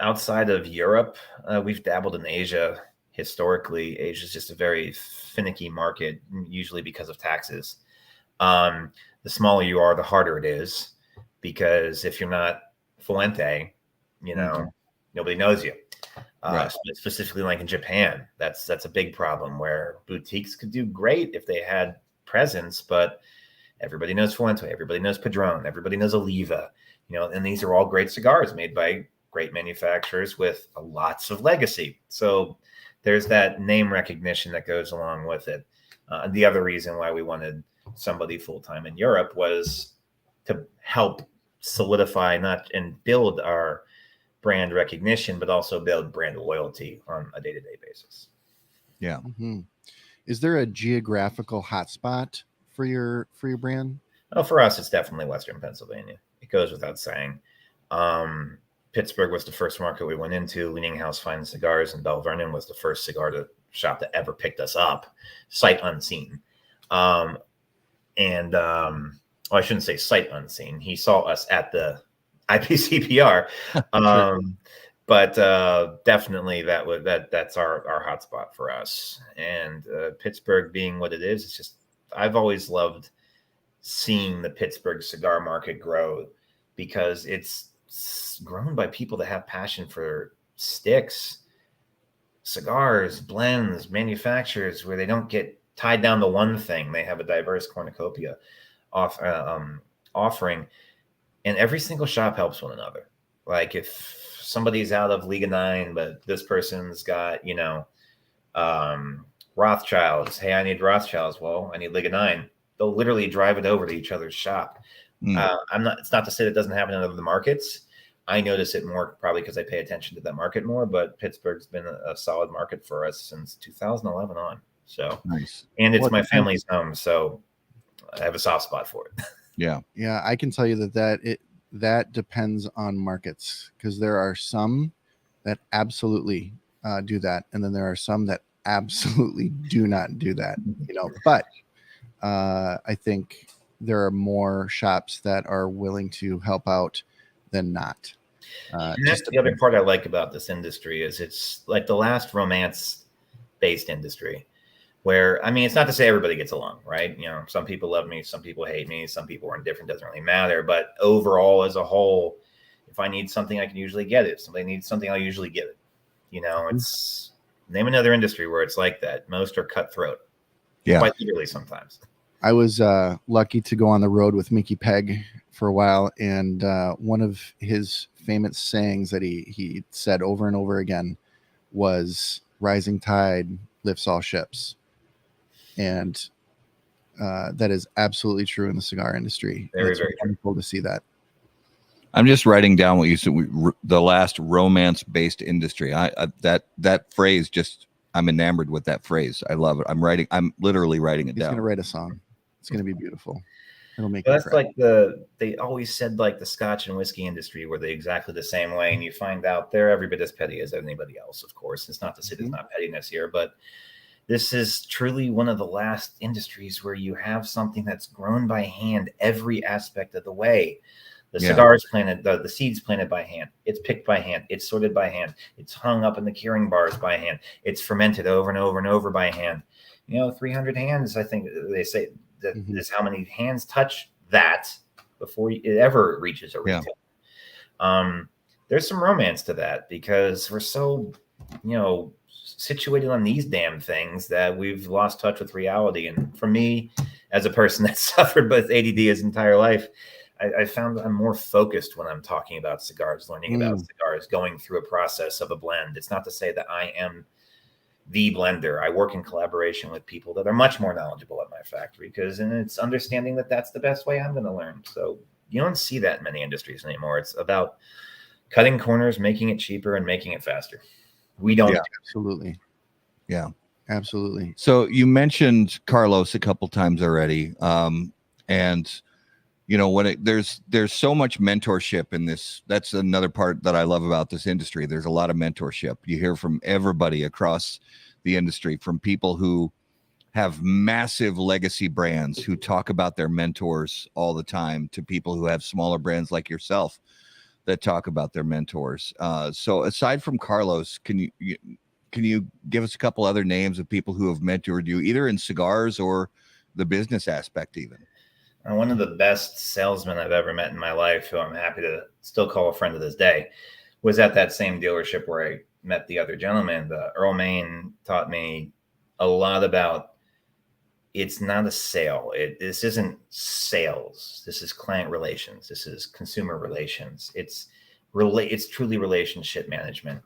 [SPEAKER 3] Outside of Europe, we've dabbled in Asia. Historically, Asia is just a very finicky market, usually because of taxes. The smaller you are, the harder it is, because if you're not Fuente, nobody knows you. Right. Specifically, like in Japan, that's a big problem, where boutiques could do great if they had presence, but everybody knows Fuente, everybody knows Padron, everybody knows Oliva, and these are all great cigars made by great manufacturers with lots of legacy. So there's that name recognition that goes along with it. The other reason why we wanted somebody full-time in Europe was to help solidify and build our brand recognition, but also build brand loyalty on a day-to-day basis.
[SPEAKER 1] Yeah.
[SPEAKER 2] Is there a geographical hotspot for your brand?
[SPEAKER 3] Oh, for us, it's definitely Western Pennsylvania. It goes without saying. Pittsburgh was the first market we went into. Leaning House Fine Cigars in Bell Vernon was the first cigar shop that ever picked us up, sight unseen. I shouldn't say sight unseen. He saw us at the IPCPR, but definitely that's our hotspot for us. And Pittsburgh being what it is, it's just, I've always loved seeing the Pittsburgh cigar market grow, because it's grown by people that have passion for sticks, cigars, blends, manufacturers, where they don't get tied down to one thing. They have a diverse cornucopia offering, and every single shop helps one another. Like if somebody's out of Liga 9, but this person's got, Rothschilds. Hey, I need Rothschilds. Well, I need Liga 9. They'll literally drive it over to each other's shop. It's not to say that doesn't happen in other markets. I notice it more probably because I pay attention to that market more, but Pittsburgh's been a solid market for us since 2011 on. So
[SPEAKER 1] nice.
[SPEAKER 3] And it's my family's home, so I have a soft spot for it.
[SPEAKER 1] Yeah.
[SPEAKER 2] I can tell you that depends on markets, because there are some that absolutely do that, and then there are some that absolutely do not do that. But I think there are more shops that are willing to help out than not.
[SPEAKER 3] And that's the other part I like about this industry is it's like the last romance-based industry where, I mean, it's not to say everybody gets along, right? Some people love me, some people hate me, some people are indifferent, doesn't really matter. But overall, as a whole, if I need something, I can usually get it. If somebody needs something, I'll usually get it. It's name another industry where it's like that. Most are cutthroat.
[SPEAKER 1] Yeah.
[SPEAKER 3] Quite literally sometimes.
[SPEAKER 2] I was lucky to go on the road with Mickey Pegg for a while, and one of his famous sayings that he said over and over again was "Rising tide lifts all ships," and that is absolutely true in the cigar industry.
[SPEAKER 3] Very,
[SPEAKER 2] it's
[SPEAKER 3] very
[SPEAKER 2] wonderful to see that.
[SPEAKER 1] I'm just writing down what you said. The last romance-based industry. That phrase just. I'm enamored with that phrase. I love it. I'm literally writing it down.
[SPEAKER 2] He's going to write a song. It's going to be beautiful. It'll make.
[SPEAKER 3] Well, that's like they always said like the Scotch and whiskey industry were exactly the same way, and you find out they're every bit as petty as anybody else. Of course, it's not to say there's not pettiness here, but this is truly one of the last industries where you have something that's grown by hand every aspect of the way. The cigars planted, the seeds planted by hand. It's picked by hand. It's sorted by hand. It's hung up in the curing bars by hand. It's fermented over and over and over by hand. 300 hands, I think they say that is how many hands touch that before it ever reaches a retail. There's some romance to that because we're so, situated on these damn things that we've lost touch with reality. And for me, as a person that suffered with ADD his entire life, I found I'm more focused when I'm talking about cigars, learning about cigars, going through a process of a blend. It's not to say that I am the blender. I work in collaboration with people that are much more knowledgeable at my factory and it's understanding that that's the best way I'm going to learn. So you don't see that in many industries anymore. It's about cutting corners, making it cheaper and making it faster. We don't.
[SPEAKER 2] Yeah, absolutely.
[SPEAKER 1] Yeah,
[SPEAKER 2] absolutely.
[SPEAKER 1] So you mentioned Carlos a couple times already. And when there's so much mentorship in this, that's another part that I love about this industry. There's a lot of mentorship. You hear from everybody across the industry, from people who have massive legacy brands who talk about their mentors all the time, to people who have smaller brands like yourself that talk about their mentors. So aside from Carlos, can you give us a couple other names of people who have mentored you, either in cigars or the business aspect even?
[SPEAKER 3] One of the best salesmen I've ever met in my life, who I'm happy to still call a friend to this day, was at that same dealership where I met the other gentleman. Earl Main taught me a lot about it's not a sale. This isn't sales. This is client relations. This is consumer relations. It's truly relationship management.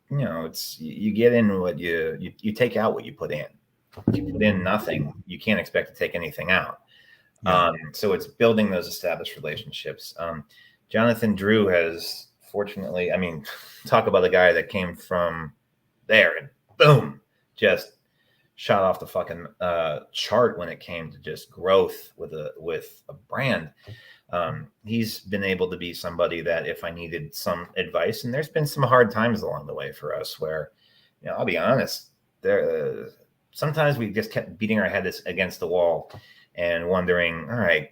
[SPEAKER 3] It's you get in what you take out what you put in. If you put in nothing, you can't expect to take anything out. So it's building those established relationships. Jonathan Drew has, fortunately, talk about a guy that came from there and boom, just shot off the fucking chart when it came to just growth with a brand. He's been able to be somebody that if I needed some advice, and there's been some hard times along the way for us where, I'll be honest, sometimes we just kept beating our heads against the wall and wondering, all right,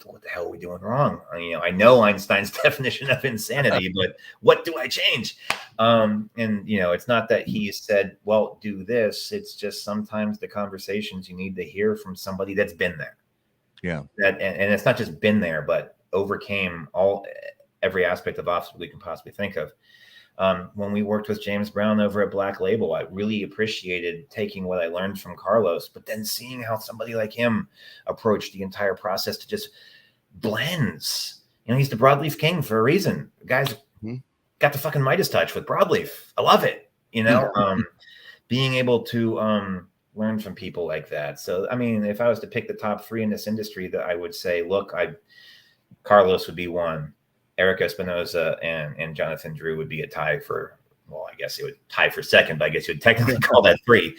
[SPEAKER 3] what the hell are we doing wrong? I know Einstein's definition of insanity, but what do I change? It's not that he said, well, do this. It's just sometimes the conversations you need to hear from somebody that's been there.
[SPEAKER 1] Yeah.
[SPEAKER 3] And it's not just been there, but overcame every aspect of obstacle we can possibly think of. When we worked with James Brown over at Black Label, I really appreciated taking what I learned from Carlos, but then seeing how somebody like him approached the entire process to just blends. He's the broadleaf king for a reason. The guy's got the fucking Midas touch with broadleaf. I love it. Being able to learn from people like that. So, if I was to pick the top three in this industry, that I would say, look, Carlos would be one. Eric Espinosa and Jonathan Drew would be a tie for, well, I guess it would tie for second, but I guess you would technically call that three.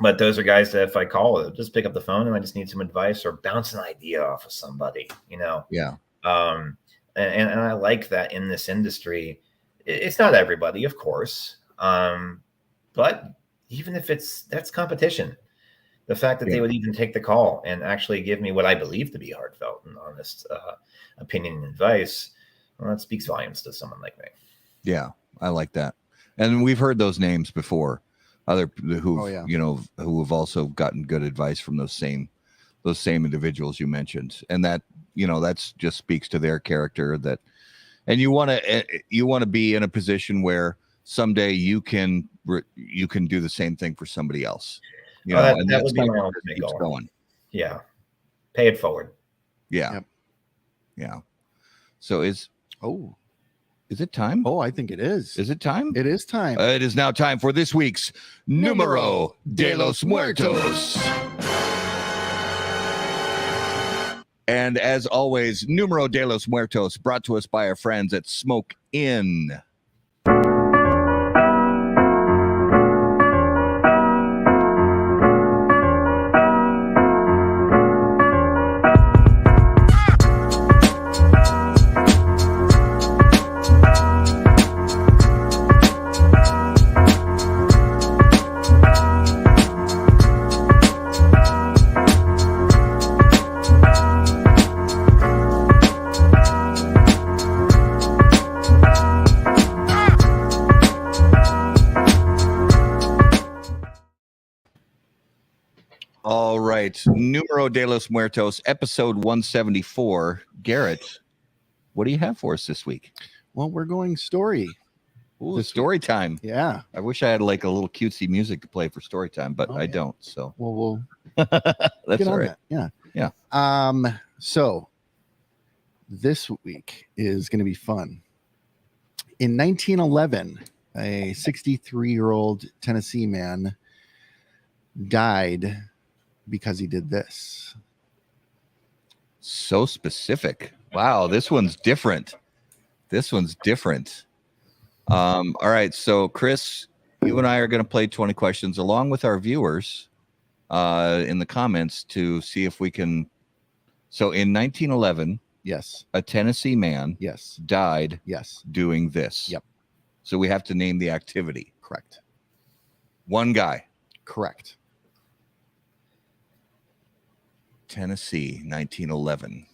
[SPEAKER 3] But those are guys that if I call, just pick up the phone and I just need some advice or bounce an idea off of somebody,
[SPEAKER 1] Yeah.
[SPEAKER 3] And I like that in this industry. It's not everybody, of course. But even if that's competition, the fact that they would even take the call and actually give me what I believe to be heartfelt and honest opinion and advice, well, that speaks volumes to someone like me.
[SPEAKER 1] Yeah, I like that. And we've heard those names before. Other who who have also gotten good advice from those same individuals you mentioned, and that that's just speaks to their character. That, and you want to be in a position where someday you can do the same thing for somebody else.
[SPEAKER 3] That would be my ultimate goal.
[SPEAKER 1] Going.
[SPEAKER 3] Yeah, pay it forward.
[SPEAKER 1] Yeah, yeah. So is it time?
[SPEAKER 2] Oh, I think it is.
[SPEAKER 1] Is it time?
[SPEAKER 2] It is time.
[SPEAKER 1] It is now time for this week's Numero de los Muertos. And as always, Numero de los Muertos brought to us by our friends at Smoke Inn. All right, Numero de los Muertos, episode 174. Garrett, what do you have for us this week?
[SPEAKER 2] Well, we're going story.
[SPEAKER 1] Ooh, story time.
[SPEAKER 2] Yeah.
[SPEAKER 1] I wish I had like a little cutesy music to play for story time, but I don't. So
[SPEAKER 2] we'll
[SPEAKER 1] that's
[SPEAKER 2] get
[SPEAKER 1] all
[SPEAKER 2] on
[SPEAKER 1] right.
[SPEAKER 2] that. Yeah. So this week is going to be fun. In 1911, a 63-year-old Tennessee man died because he did this.
[SPEAKER 1] So specific. Wow, this one's different. All right, so Chris, you and I are going to play 20 questions along with our viewers in the comments to see if we can. So in 1911,
[SPEAKER 2] yes,
[SPEAKER 1] a Tennessee man died doing this.
[SPEAKER 2] Yep.
[SPEAKER 1] So we have to name the activity.
[SPEAKER 2] Correct.
[SPEAKER 1] One guy.
[SPEAKER 2] Correct.
[SPEAKER 1] Tennessee, 1911.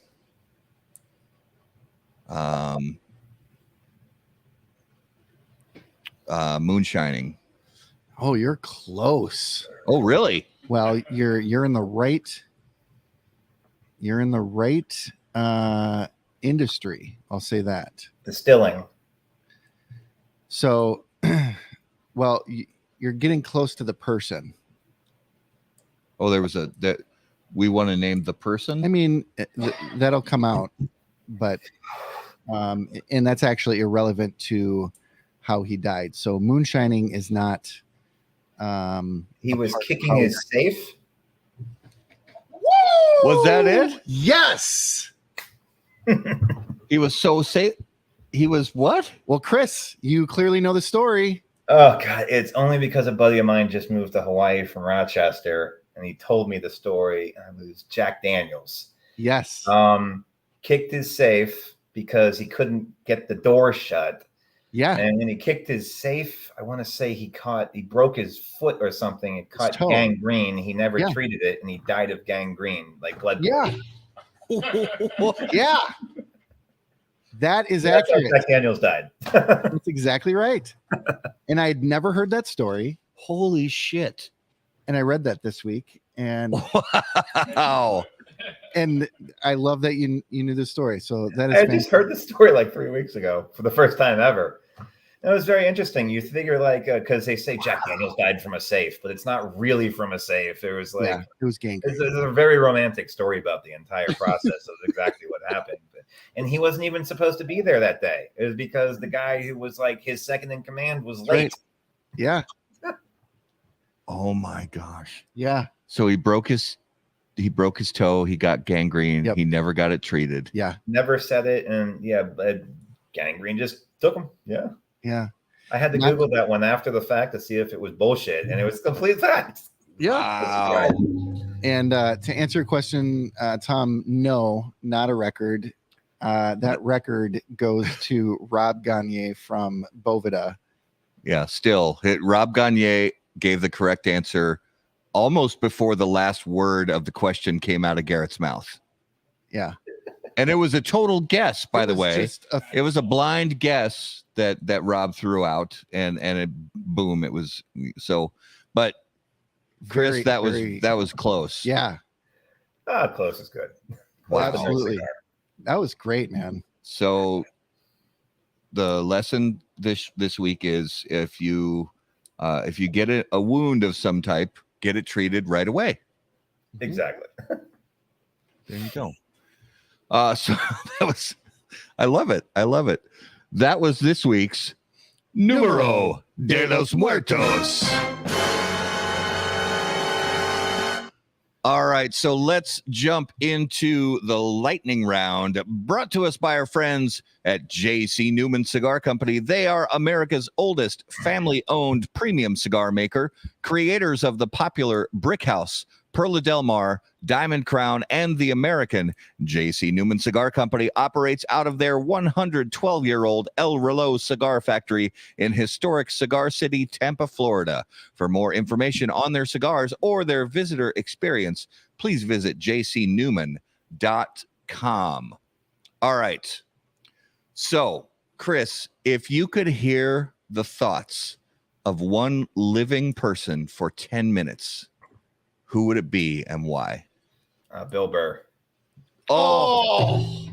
[SPEAKER 1] Moonshining.
[SPEAKER 2] Oh, you're close.
[SPEAKER 1] Oh, really?
[SPEAKER 2] Well, you're in the right. You're in the right industry. I'll say that.
[SPEAKER 3] Distilling.
[SPEAKER 2] So, well, you're getting close to the person.
[SPEAKER 1] Oh, there was that. We want to name the person.
[SPEAKER 2] I mean, that'll come out, but and that's actually irrelevant to how he died. So moonshining is not.
[SPEAKER 3] He was kicking his safe.
[SPEAKER 1] Was that it?
[SPEAKER 2] Yes.
[SPEAKER 1] He was so safe. He was what?
[SPEAKER 2] Well, Chris, you clearly know the story.
[SPEAKER 3] Oh God, it's only because a buddy of mine just moved to Hawaii from Rochester, and he told me the story. It was Jack Daniels.
[SPEAKER 2] Yes.
[SPEAKER 3] Kicked his safe because he couldn't get the door shut.
[SPEAKER 2] Yeah.
[SPEAKER 3] And when he kicked his safe, I want to say he broke his foot or something. It caught gangrene. He never treated it, and he died of gangrene, like blood.
[SPEAKER 2] Yeah. Yeah. That is
[SPEAKER 3] That's
[SPEAKER 2] accurate.
[SPEAKER 3] how Jack Daniels died.
[SPEAKER 2] That's exactly right. And I had never heard that story.
[SPEAKER 1] Holy shit.
[SPEAKER 2] And I read that this week. And
[SPEAKER 1] wow.
[SPEAKER 2] And I love that you knew the story. So that is
[SPEAKER 3] I just heard the story like 3 weeks ago for the first time ever. It was very interesting. You figure because they say Jack Daniels died from a safe, but it's not really from a safe. It was
[SPEAKER 2] it was gangrene.
[SPEAKER 3] It's a very romantic story about the entire process of exactly what happened. And he wasn't even supposed to be there that day. It was because the guy who was like his second in command was late.
[SPEAKER 2] Right. Yeah.
[SPEAKER 1] Oh my gosh.
[SPEAKER 2] Yeah.
[SPEAKER 1] So he broke his toe. He got gangrene.
[SPEAKER 2] Yep.
[SPEAKER 1] He never got it treated.
[SPEAKER 2] Yeah.
[SPEAKER 3] Never said it. And gangrene just took him. Yeah.
[SPEAKER 2] Yeah.
[SPEAKER 3] I had to Google that one after the fact to see if it was bullshit. And it was complete fact.
[SPEAKER 2] Yeah.
[SPEAKER 1] Wow.
[SPEAKER 2] And to answer your question, Tom, no, not a record. That record goes to Rob Gagne from Bovida.
[SPEAKER 1] Yeah, still, Rob Gagne gave the correct answer almost before the last word of the question came out of Garrett's mouth.
[SPEAKER 2] Yeah.
[SPEAKER 1] And it was a total guess, by the way. It was a blind guess that Rob threw out, and it, boom, it was so. But Chris, that was close.
[SPEAKER 2] Yeah.
[SPEAKER 3] Close is good.
[SPEAKER 1] Wow.
[SPEAKER 2] Absolutely. That was great, man.
[SPEAKER 1] So the lesson this week is if you get a wound of some type, get it treated right away.
[SPEAKER 3] Exactly.
[SPEAKER 1] There you go. So that was, I love it. That was this week's Numero de los Muertos. All right, so let's jump into the lightning round brought to us by our friends at J.C. Newman Cigar Company. They are America's oldest family-owned premium cigar maker, creators of the popular Brick House, Perla Del Mar, Diamond Crown, and the American. J.C. Newman Cigar Company operates out of their 112-year-old El Reloj cigar factory in historic Cigar City, Tampa, Florida. For more information on their cigars or their visitor experience, please visit jcnewman.com. All right. So, Chris, if you could hear the thoughts of one living person for 10 minutes, who would it be and why?
[SPEAKER 3] Bill Burr.
[SPEAKER 1] Oh!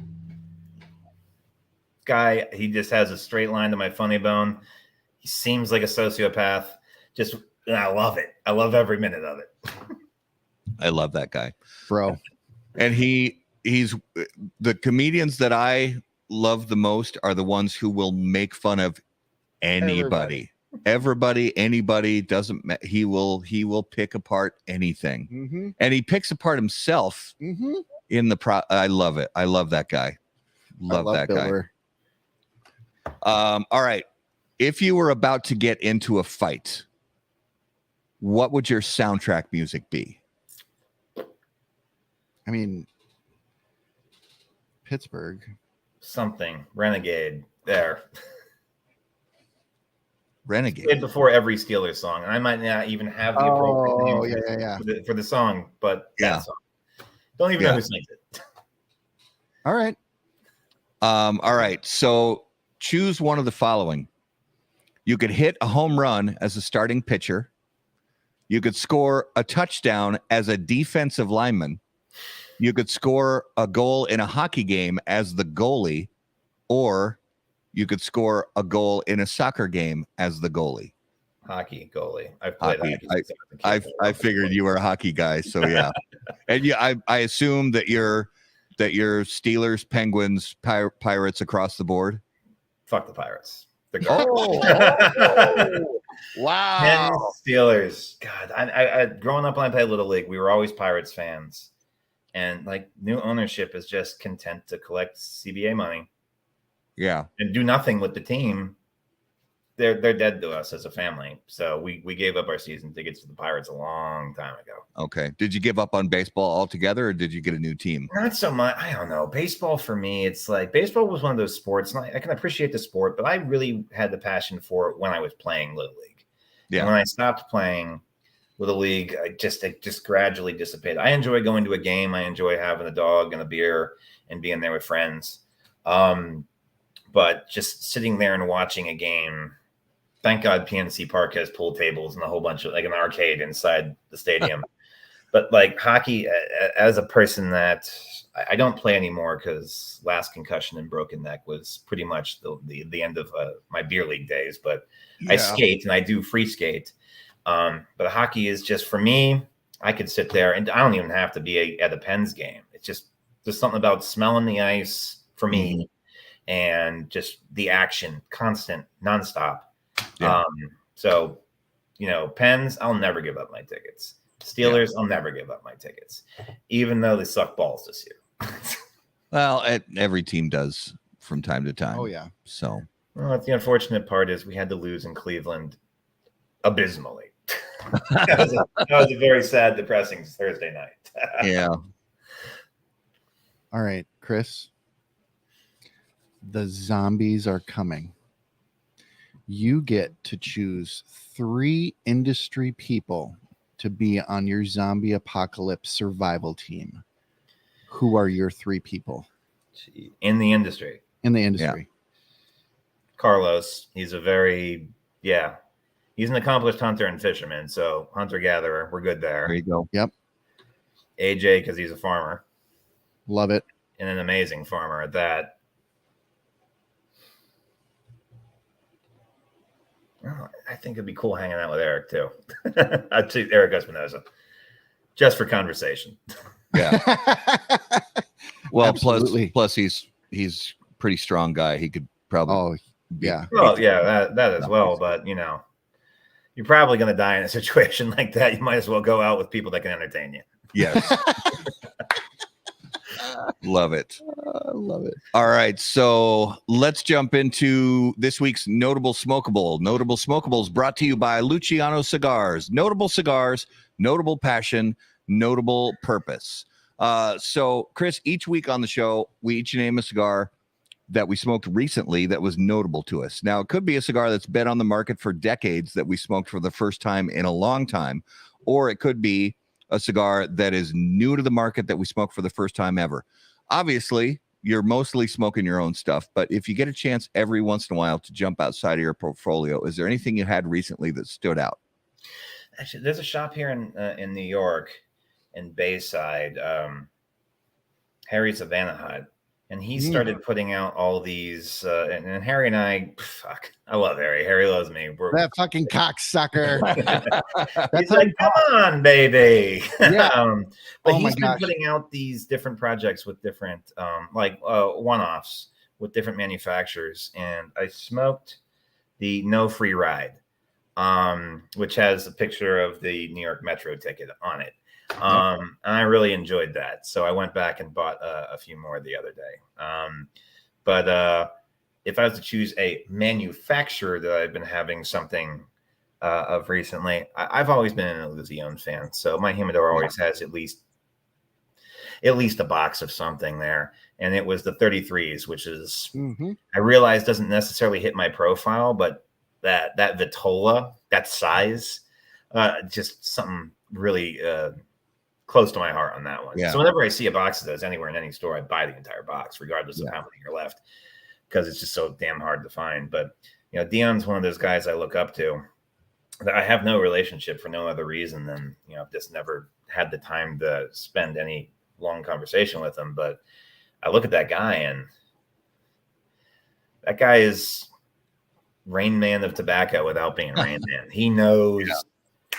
[SPEAKER 3] Guy, he just has a straight line to my funny bone. He seems like a sociopath. And I love it. I love every minute of it.
[SPEAKER 1] I love that guy.
[SPEAKER 2] Bro.
[SPEAKER 1] And he's the comedians that I love the most are the ones who will make fun of anybody. Everybody, anybody, doesn't matter. He will pick apart anything.
[SPEAKER 2] Mm-hmm.
[SPEAKER 1] And he picks apart himself in the I love it. I love that guy. Love that
[SPEAKER 2] Bill
[SPEAKER 1] guy.
[SPEAKER 2] Burr.
[SPEAKER 1] All right. If you were about to get into a fight, what would your soundtrack music be?
[SPEAKER 2] I mean, Pittsburgh.
[SPEAKER 3] Something. Renegade. There.
[SPEAKER 1] Renegade.
[SPEAKER 3] Before every Steelers song. And I might not even have the appropriate name for the song, but
[SPEAKER 1] yeah.
[SPEAKER 3] Song. Don't even know who sings it.
[SPEAKER 2] All right.
[SPEAKER 1] All right. So choose one of the following. You could hit a home run as a starting pitcher. You could score a touchdown as a defensive lineman. You could score a goal in a hockey game as the goalie, or you could score a goal in a soccer game as the goalie.
[SPEAKER 3] Hockey goalie. I've played
[SPEAKER 1] hockey. I figured you were a hockey guy, so yeah. And yeah, I assume that you're Steelers, Penguins, Pirates across the board.
[SPEAKER 3] Fuck the Pirates.
[SPEAKER 1] Wow.
[SPEAKER 3] Penn Steelers. God, I growing up when I played Little League, we were always Pirates fans. And like new ownership is just content to collect CBA money.
[SPEAKER 1] Yeah.
[SPEAKER 3] And do nothing with the team. They're dead to us as a family. So we gave up our season tickets to the Pirates a long time ago.
[SPEAKER 1] Okay. Did you give up on baseball altogether, or did you get a new team?
[SPEAKER 3] Not so much. I don't know. Baseball for me, it's like baseball was one of those sports. And I can appreciate the sport, but I really had the passion for it when I was playing Little League. Yeah. And when I stopped playing Little League, it just gradually dissipated. I enjoy going to a game. I enjoy having a dog and a beer and being there with friends. But just sitting there and watching a game, thank God PNC Park has pool tables and a whole bunch of like an arcade inside the stadium. But like hockey, as a person that I don't play anymore because last concussion and broken neck was pretty much the end of my beer league days. But yeah. I skate and I do free skate. But hockey is just, for me, I could sit there and I don't even have to be at a Pens game. It's just there's something about smelling the ice for me and just the action, constant, nonstop. Yeah. So, Pens, I'll never give up my tickets. Steelers, I'll never give up my tickets, even though they suck balls this year.
[SPEAKER 1] Well, every team does from time to time.
[SPEAKER 2] Oh, yeah.
[SPEAKER 1] So,
[SPEAKER 3] well, the unfortunate part is we had to lose in Cleveland abysmally. that was a very sad, depressing Thursday night.
[SPEAKER 1] Yeah.
[SPEAKER 2] All right, Chris. the zombies are coming. You get to choose 3 industry people to be on your zombie apocalypse survival team. Who are your 3 people
[SPEAKER 3] in the industry?
[SPEAKER 2] in the industry?
[SPEAKER 3] Carlos, he's he's an accomplished hunter and fisherman. So hunter-gatherer, we're good there.
[SPEAKER 1] There you go.
[SPEAKER 2] Yep.
[SPEAKER 3] AJ, because he's a farmer.
[SPEAKER 2] Love it.
[SPEAKER 3] And an amazing farmer at that. Oh, I think it'd be cool hanging out with Eric too. I'd see Eric Espinosa just for conversation.
[SPEAKER 1] Yeah. Well,
[SPEAKER 2] Absolutely.
[SPEAKER 1] plus he's pretty strong guy. He could probably.
[SPEAKER 2] Oh, yeah.
[SPEAKER 3] Well, yeah, that as well. But you know, you're probably going to die in a situation like that. You might as well go out with people that can entertain you.
[SPEAKER 1] Yes. Love it.
[SPEAKER 2] I love it.
[SPEAKER 1] All right, so let's jump into this week's Notable Smokable. Notable Smokables brought to you by Luciano Cigars. Notable cigars, notable passion, notable purpose. So, Chris, each week on the show, we each name a cigar that we smoked recently that was notable to us. Now, it could be a cigar that's been on the market for decades that we smoked for the first time in a long time, or it could be a cigar that is new to the market that we smoke for the first time ever. Obviously, you're mostly smoking your own stuff, but if you get a chance every once in a while to jump outside of your portfolio, is there anything you had recently that stood out?
[SPEAKER 3] Actually, there's a shop here in New York, in Bayside, Harry Savannah Hut, and he started putting out all these. And Harry and I love Harry. Harry loves me.
[SPEAKER 2] That fucking cocksucker.
[SPEAKER 3] He's like, come on, baby.
[SPEAKER 2] Yeah.
[SPEAKER 3] But he's been putting out these different projects with different, one-offs with different manufacturers. And I smoked the No Free Ride, which has a picture of the New York Metro ticket on it. And I really enjoyed that. So I went back and bought a few more the other day. But if I was to choose a manufacturer that I've been having something of recently, I've always been an Illusion fan. So my humidor always has at least a box of something there. And it was the 33s, which is, I realize doesn't necessarily hit my profile, but that Vitola, that size, just something really close to my heart on that one.
[SPEAKER 1] Yeah.
[SPEAKER 3] So whenever I see a box of those anywhere in any store, I buy the entire box, regardless of how many are left, because it's just so damn hard to find. But you know, Dion's one of those guys I look up to. That I have no relationship for no other reason than, you know, I've just never had the time to spend any long conversation with him. But I look at that guy, and that guy is Rain Man of tobacco without being Rain Man. He knows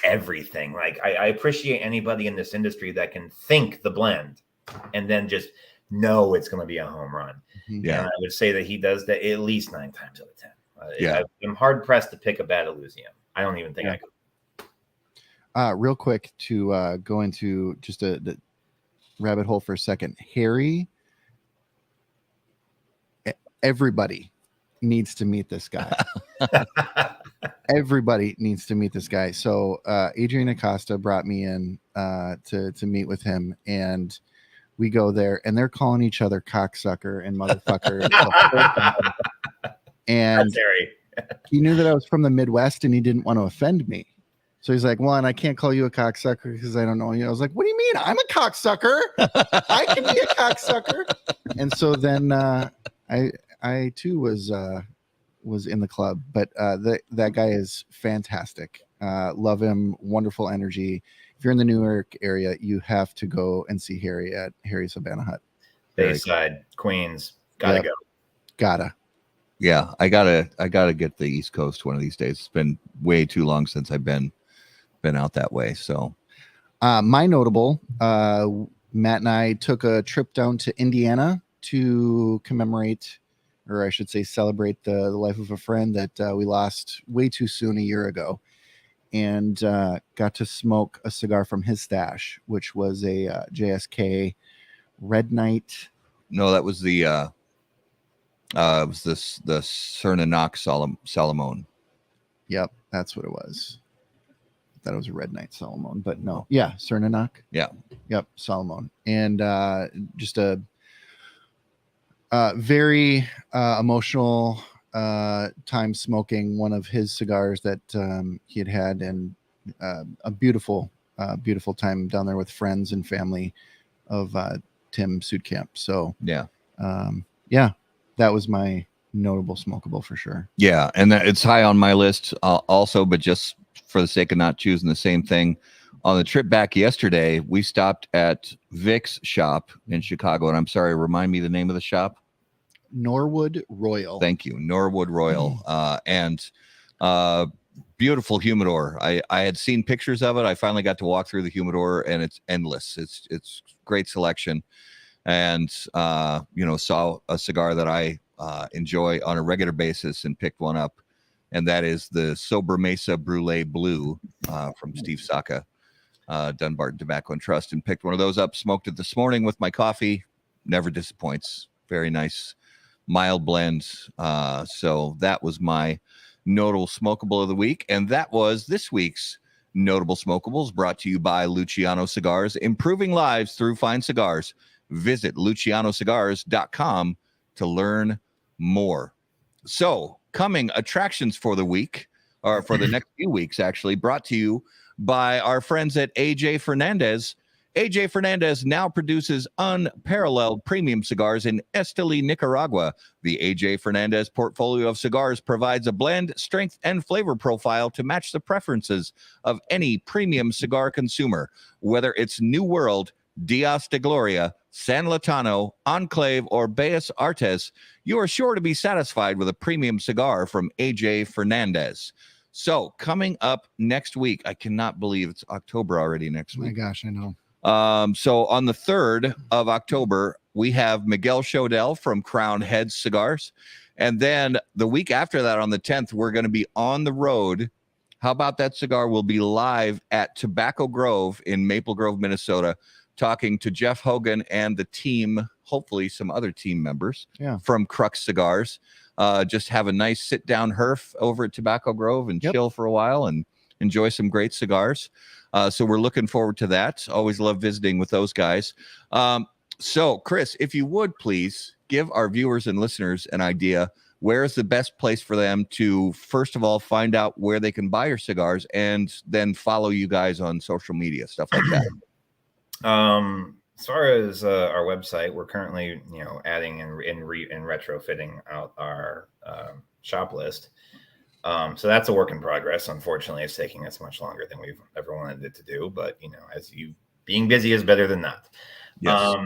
[SPEAKER 3] everything. Like I appreciate anybody in this industry that can think the blend and then just know it's going to be a home run.
[SPEAKER 1] Yeah.
[SPEAKER 3] And I would say that he does that at least 9 times out of 10. I'm hard pressed to pick a bad Illusion. I don't even think I could.
[SPEAKER 2] Real quick to go into just the rabbit hole for a second. Harry, everybody needs to meet this guy. Everybody needs to meet this guy. So Adrian Acosta brought me in to meet with him, and we go there, and they're calling each other cocksucker and motherfucker. And he knew that I was from the Midwest, and he didn't want to offend me. So he's like, well, and I can't call you a cocksucker because I don't know you. I was like, what do you mean? I'm a cocksucker. I can be a cocksucker. And so then I too was in the club, but that guy is fantastic. Love him. Wonderful energy. If you're in the New York area, you have to go and see Harry at Harry Savannah Hut.
[SPEAKER 3] Bayside, Queens. Gotta go.
[SPEAKER 1] Yeah, I gotta get the East Coast one of these days. It's been way too long since I've been out that way. So
[SPEAKER 2] my notable, Matt and I took a trip down to Indiana to commemorate, or I should say celebrate the life of a friend that we lost way too soon a year ago, and got to smoke a cigar from his stash, which was a JSK Red Knight.
[SPEAKER 1] No, that was the it was the Cernanac Salomon.
[SPEAKER 2] Yep, that's what it was. I thought it was a Red Knight Salomon, but no. Yeah, Cernanac.
[SPEAKER 1] Yeah.
[SPEAKER 2] Yep, Salomon. And just a Very emotional time smoking one of his cigars that he had, and a beautiful time down there with friends and family of Tim Sudkamp. So
[SPEAKER 1] Yeah.
[SPEAKER 2] That was my notable smokable for sure.
[SPEAKER 1] Yeah, and it's high on my list also, but just for the sake of not choosing the same thing, on the trip back yesterday, we stopped at Vic's shop in Chicago, and I'm sorry, remind me the name of the shop.
[SPEAKER 2] Norwood Royal.
[SPEAKER 1] Thank you, Norwood Royal, and beautiful humidor. I had seen pictures of it. I finally got to walk through the humidor, and it's endless. It's great selection, and saw a cigar that I enjoy on a regular basis and picked one up, and that is the Sober Mesa Brulee Blue from Steve Saka, Dunbarton Tobacco and Trust, and picked one of those up, smoked it this morning with my coffee. Never disappoints. Very nice, mild blend. So that was my notable smokable of the week, and that was this week's Notable Smokables, brought to you by Luciano Cigars, improving lives through fine cigars. Visit lucianocigars.com to learn more. So, coming attractions for the week, or for the next few weeks, actually, brought to you by our friends at AJ Fernandez. AJ Fernandez now produces unparalleled premium cigars in Esteli, Nicaragua. The AJ Fernandez portfolio of cigars provides a blend, strength, and flavor profile to match the preferences of any premium cigar consumer. Whether it's New World, Dias de Gloria, San Latano, Enclave, or Bellas Artes, you are sure to be satisfied with a premium cigar from AJ Fernandez. So, coming up next week, I cannot believe it's October already next week.
[SPEAKER 2] My gosh, I know.
[SPEAKER 1] So on the 3rd of October, we have Miguel Shodell from Crown Heads Cigars. And then the week after that, on the 10th, we're going to be on the road. How About That Cigar will be live at Tobacco Grove in Maple Grove, Minnesota, talking to Jeff Hogan and the team, hopefully some other team members from Crux Cigars. Just have a nice sit-down herf over at Tobacco Grove and chill for a while and enjoy some great cigars. So we're looking forward to that. Always love visiting with those guys. So, Chris, if you would please give our viewers and listeners an idea, where is the best place for them to, first of all, find out where they can buy your cigars and then follow you guys on social media, stuff like that?
[SPEAKER 3] As far as our website, we're currently, adding and retrofitting out our shop list. So that's a work in progress. Unfortunately, it's taking us much longer than we've ever wanted it to do. But, being busy is better than not.
[SPEAKER 1] Yes.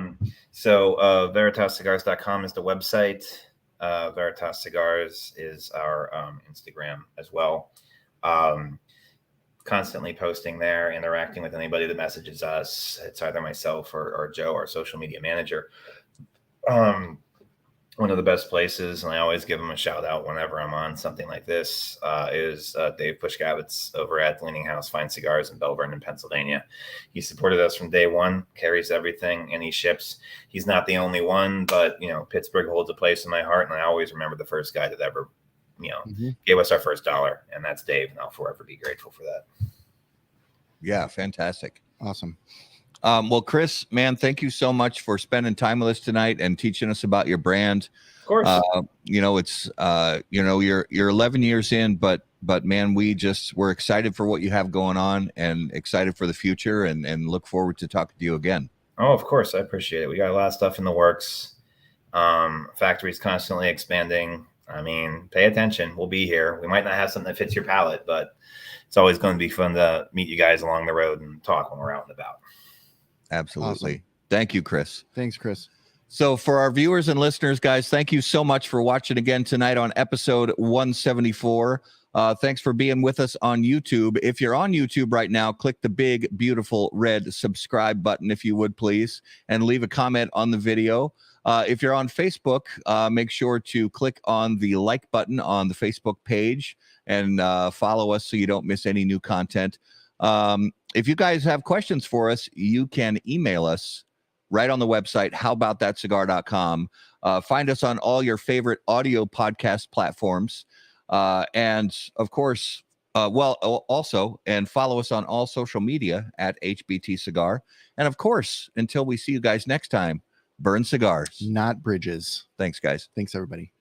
[SPEAKER 3] So VeritasCigars.com is the website. Veritas Cigars is our Instagram as well. Constantly posting there, interacting with anybody that messages us. It's either myself or Joe, our social media manager. One of the best places, and I always give them a shout out whenever I'm on something like this, is Dave Pushkavitz over at Leaning House Fine Cigars in Bell Vernon, Pennsylvania. He supported us from day one, carries everything, and he ships. He's not the only one, but, Pittsburgh holds a place in my heart, and I always remember the first guy that ever, gave us our first dollar, and that's Dave, and I'll forever be grateful for that.
[SPEAKER 1] Yeah, fantastic.
[SPEAKER 2] Awesome.
[SPEAKER 1] Well, Chris, man, thank you so much for spending time with us tonight and teaching us about your brand.
[SPEAKER 3] Of course.
[SPEAKER 1] It's you're 11 years in, but man, we're excited for what you have going on and excited for the future and look forward to talking to you again.
[SPEAKER 3] Oh, of course. I appreciate it. We got a lot of stuff in the works. Factory's constantly expanding. I mean, pay attention. We'll be here. We might not have something that fits your palate, but it's always going to be fun to meet you guys along the road and talk when we're out and about.
[SPEAKER 1] Absolutely.
[SPEAKER 2] Awesome.
[SPEAKER 1] Thank you, Chris.
[SPEAKER 2] Thanks, Chris.
[SPEAKER 1] So for our viewers and listeners, guys, thank you so much for watching again tonight on episode 174. Thanks for being with us on YouTube. If you're on YouTube right now, click the big, beautiful red subscribe button, if you would, please, and leave a comment on the video. If you're on Facebook, make sure to click on the like button on the Facebook page and follow us so you don't miss any new content. If you guys have questions for us, you can email us right on the website, howaboutthatcigar.com. Find us on all your favorite audio podcast platforms. And of course, also, and follow us on all social media at HBT Cigar. And of course, until we see you guys next time, burn cigars,
[SPEAKER 2] not bridges.
[SPEAKER 1] thanks guys.
[SPEAKER 2] Thanks, everybody.